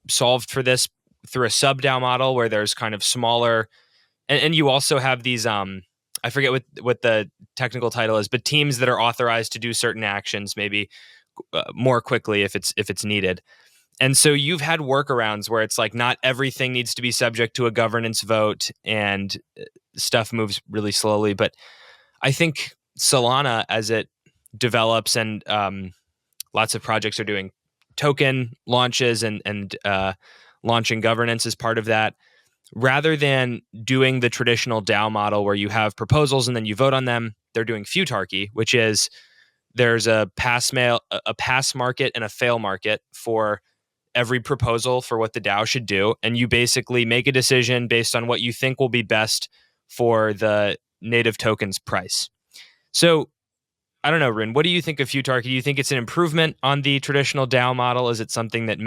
solved for this through a sub-DAO model where there's kind of smaller, and you also have these, I forget what the technical title is, but teams that are authorized to do certain actions maybe more quickly if it's needed. And so you've had workarounds where it's like not everything needs to be subject to a governance vote and stuff moves really slowly. But I think Solana, as it develops and lots of projects are doing token launches and launching governance as part of that, rather than doing the traditional DAO model where you have proposals and then you vote on them, they're doing Futarchy, which is there's a pass market and a fail market for every proposal for what the DAO should do. And you basically make a decision based on what you think will be best for the native token's price. So I don't know, Rune, what do you think of Futarchy? Do you think it's an improvement on the traditional DAO model? Is it something that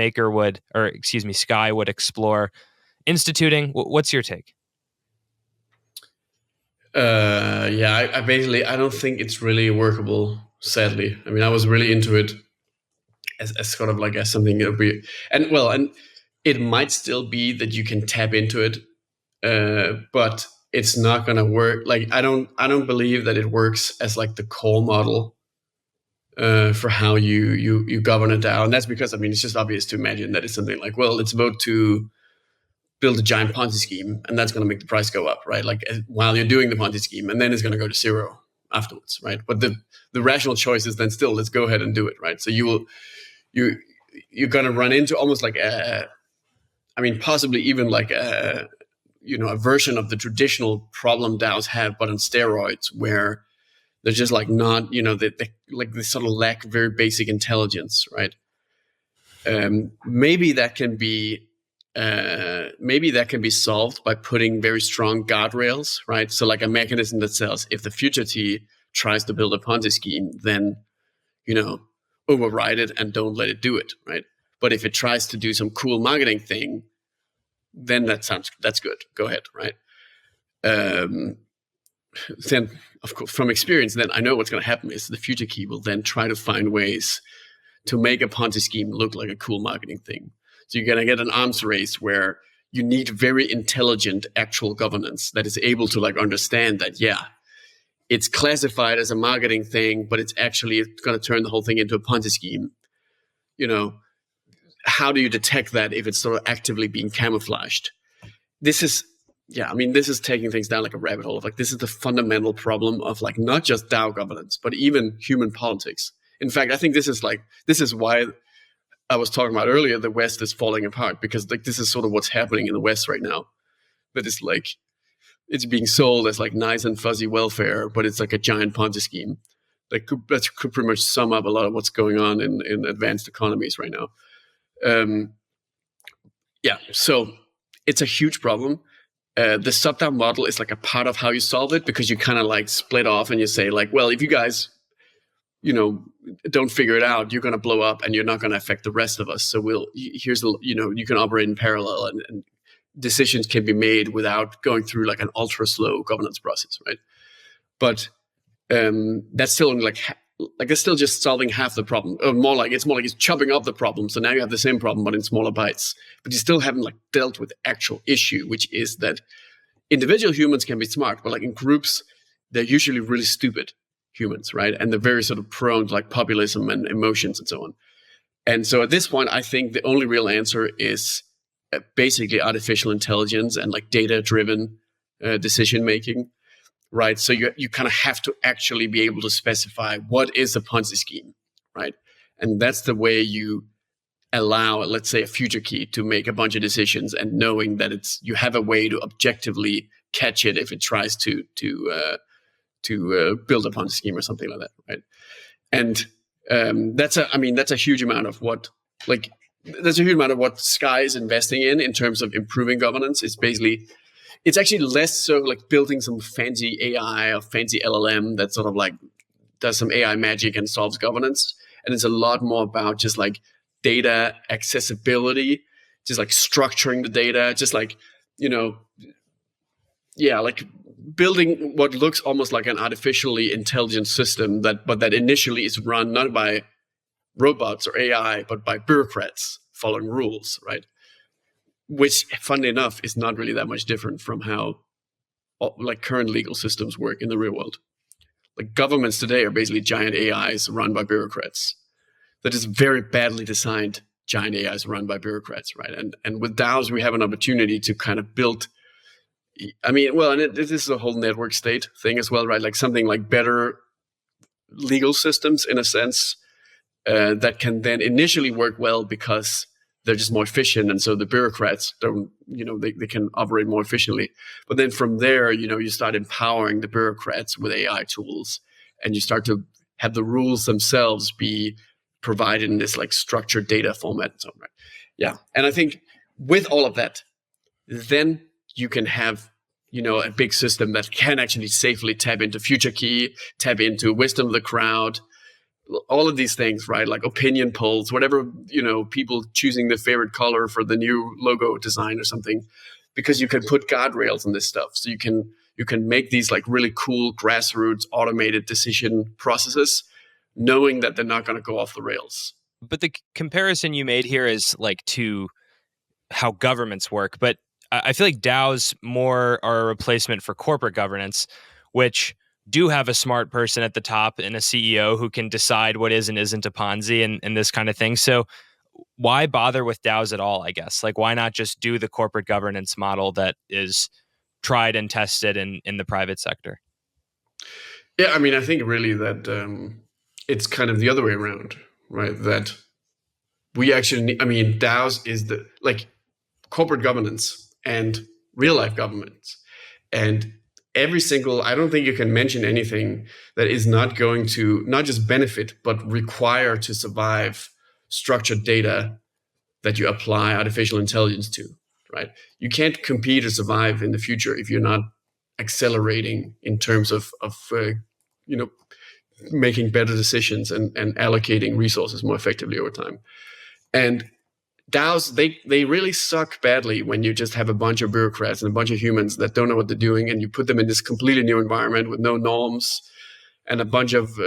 Sky would explore instituting? What's your take?
I don't think it's really workable, sadly. I mean, I was really into it as sort of like as something that would be, and it might still be that you can tap into it, but it's not going to work. Like, I don't believe that it works as like the core model for how you govern a DAO. And that's because, I mean, it's just obvious to imagine that it's something like, well, let's vote to build a giant Ponzi scheme, and that's going to make the price go up, right? Like, while you're doing the Ponzi scheme, and then it's going to go to zero afterwards, right? But the rational choice is then still, let's go ahead and do it, right? So you're going to run into almost like possibly even like a version of the traditional problem DAOs have, but on steroids, where they're just like not, they sort of lack very basic intelligence, right? Maybe that can be solved by putting very strong guardrails, right? So like a mechanism that says, if the Futarchy tries to build a Ponzi scheme, then override it and don't let it do it, right? But if it tries to do some cool marketing thing, then that's good. Go ahead, right? Then, of course, from experience, then I know what's going to happen is the Futarchy will then try to find ways to make a Ponzi scheme look like a cool marketing thing. So you're going to get an arms race where you need very intelligent actual governance that is able to like understand that, yeah, it's classified as a marketing thing, but it's actually going to turn the whole thing into a Ponzi scheme. How do you detect that if it's sort of actively being camouflaged? This is taking things down like a rabbit hole of like, this is the fundamental problem of like not just DAO governance, but even human politics. In fact, I think this is why I was talking about earlier, the West is falling apart, because like this is sort of what's happening in the West right now. That is like, it's being sold as like nice and fuzzy welfare, but it's like a giant Ponzi scheme. That could pretty much sum up a lot of what's going on in advanced economies right now. So it's a huge problem. The sub-DAO model is like a part of how you solve it, because you kind of like split off and you say like, well, if you guys, don't figure it out, you're going to blow up and you're not going to affect the rest of us. So you can operate in parallel and decisions can be made without going through like an ultra slow governance process, right? But that's still it's still just solving half the problem, or it's more like it's chopping up the problem. So now you have the same problem, but in smaller bites. But you still haven't like dealt with the actual issue, which is that individual humans can be smart, but like in groups, they're usually really stupid humans, right? And they're very sort of prone to like populism and emotions and so on. And so at this point, I think the only real answer is basically artificial intelligence and like data-driven decision making, right? So you kind of have to actually be able to specify what is a Ponzi scheme, right? And that's the way you allow, let's say, a Futarchy to make a bunch of decisions, and knowing that you have a way to objectively catch it if it tries to build a Ponzi scheme or something like that, right? And that's a huge amount of what Sky is investing in terms of improving governance. It's actually less so like building some fancy AI or fancy LLM that sort of like does some AI magic and solves governance. And it's a lot more about just like data accessibility, just like structuring the data, just like, like building what looks almost like an artificially intelligent system but that initially is run not by robots or AI, but by bureaucrats following rules, right? Which, funnily enough, is not really that much different from how like current legal systems work in the real world. Like governments today are basically giant AIs run by bureaucrats. That is very badly designed giant AIs run by bureaucrats, right? And with DAOs, we have an opportunity to kind of build. I mean, well, and this is a whole network state thing as well, right? Like something like better legal systems in a sense that can then initially work well because they're just more efficient, and so the bureaucrats don't, they can operate more efficiently. But then from there, you start empowering the bureaucrats with AI tools, and you start to have the rules themselves be provided in this like structured data format. So, right? Yeah, and I think with all of that, then you can have a big system that can actually safely tap into Futarchy, tap into wisdom of the crowd, all of these things, right? Like opinion polls, whatever, people choosing their favorite color for the new logo design or something, because you can put guardrails on this stuff. So you can make these like really cool grassroots automated decision processes, knowing that they're not going to go off the rails.
But the comparison you made here is like to how governments work. But I feel like DAOs more are a replacement for corporate governance, which do have a smart person at the top and a CEO who can decide what is and isn't a Ponzi and this kind of thing. So why bother with DAOs at all, I guess? Like, why not just do the corporate governance model that is tried and tested in the private sector?
Yeah, I mean, I think really that it's kind of the other way around, right? That we actually need, I mean, DAOs is the, like, corporate governance and real life governance. And I don't think you can mention anything that is not going to not just benefit, but require to survive structured data that you apply artificial intelligence to, right? You can't compete or survive in the future if you're not accelerating in terms of making better decisions and allocating resources more effectively over time. And DAOs, they really suck badly when you just have a bunch of bureaucrats and a bunch of humans that don't know what they're doing, and you put them in this completely new environment with no norms and a bunch of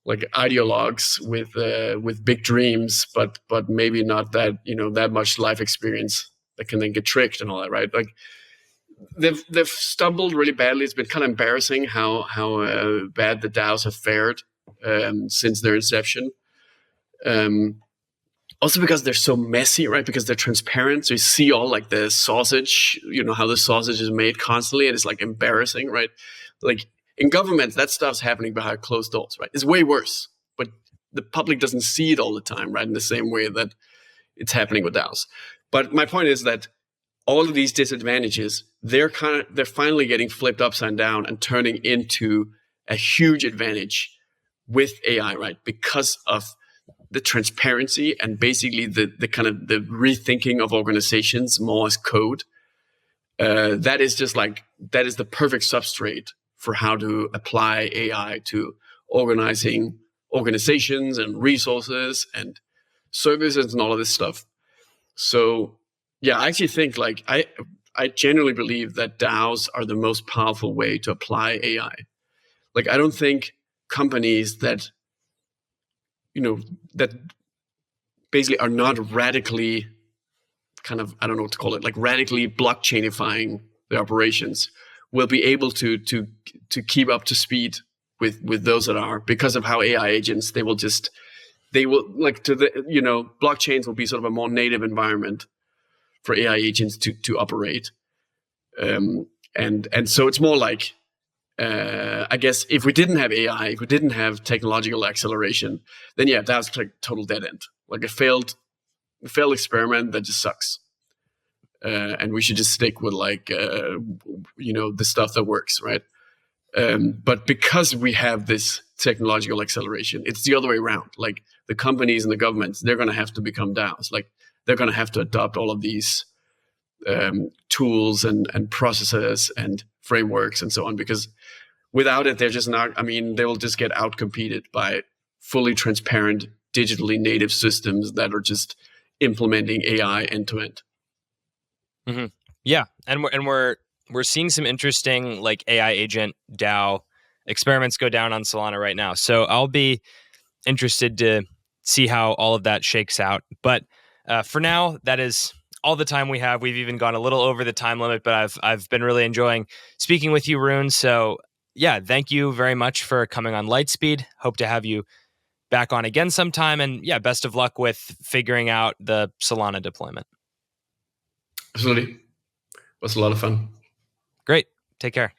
like ideologues with big dreams, but maybe not that that much life experience that can then get tricked and all that, right? Like they've stumbled really badly. It's been kind of embarrassing how bad the DAOs have fared since their inception. Also because they're so messy, right? Because they're transparent. So you see all like the sausage, how the sausage is made constantly, and it's like embarrassing, right? Like in governments, that stuff's happening behind closed doors, right? It's way worse, but the public doesn't see it all the time, right? In the same way that it's happening with DAOs. But my point is that all of these disadvantages, they're finally getting flipped upside down and turning into a huge advantage with AI, right? Because of the transparency and basically the kind of the rethinking of organizations more as code. That is the perfect substrate for how to apply AI to organizing organizations and resources and services and all of this stuff. So yeah, I actually think like I genuinely believe that DAOs are the most powerful way to apply AI. Like I don't think companies that that basically are not radically kind of, I don't know what to call it, like radically blockchainifying their operations will be able to keep up to speed with those that are, because of how AI agents, they will like to the, blockchains will be sort of a more native environment for AI agents to operate. And so it's more like, I guess if we didn't have AI, if we didn't have technological acceleration, then yeah, that's like total dead end, like a failed experiment that just sucks. And we should just stick with like, the stuff that works, right? But because we have this technological acceleration, it's the other way around. Like the companies and the governments, they're going to have to become DAOs. Like they're going to have to adopt all of these tools and processes and frameworks and so on, because without it, they're just not, I mean, they will just get outcompeted by fully transparent, digitally native systems that are just implementing AI end to end.
Mm-hmm. Yeah, and we're seeing some interesting like AI agent DAO experiments go down on Solana right now. So I'll be interested to see how all of that shakes out. But for now, that is all the time we have. We've even gone a little over the time limit, but I've been really enjoying speaking with you, Rune. So yeah, thank you very much for coming on Lightspeed. Hope to have you back on again sometime. And yeah, best of luck with figuring out the Solana deployment.
Absolutely. It was a lot of fun.
Great. Take care.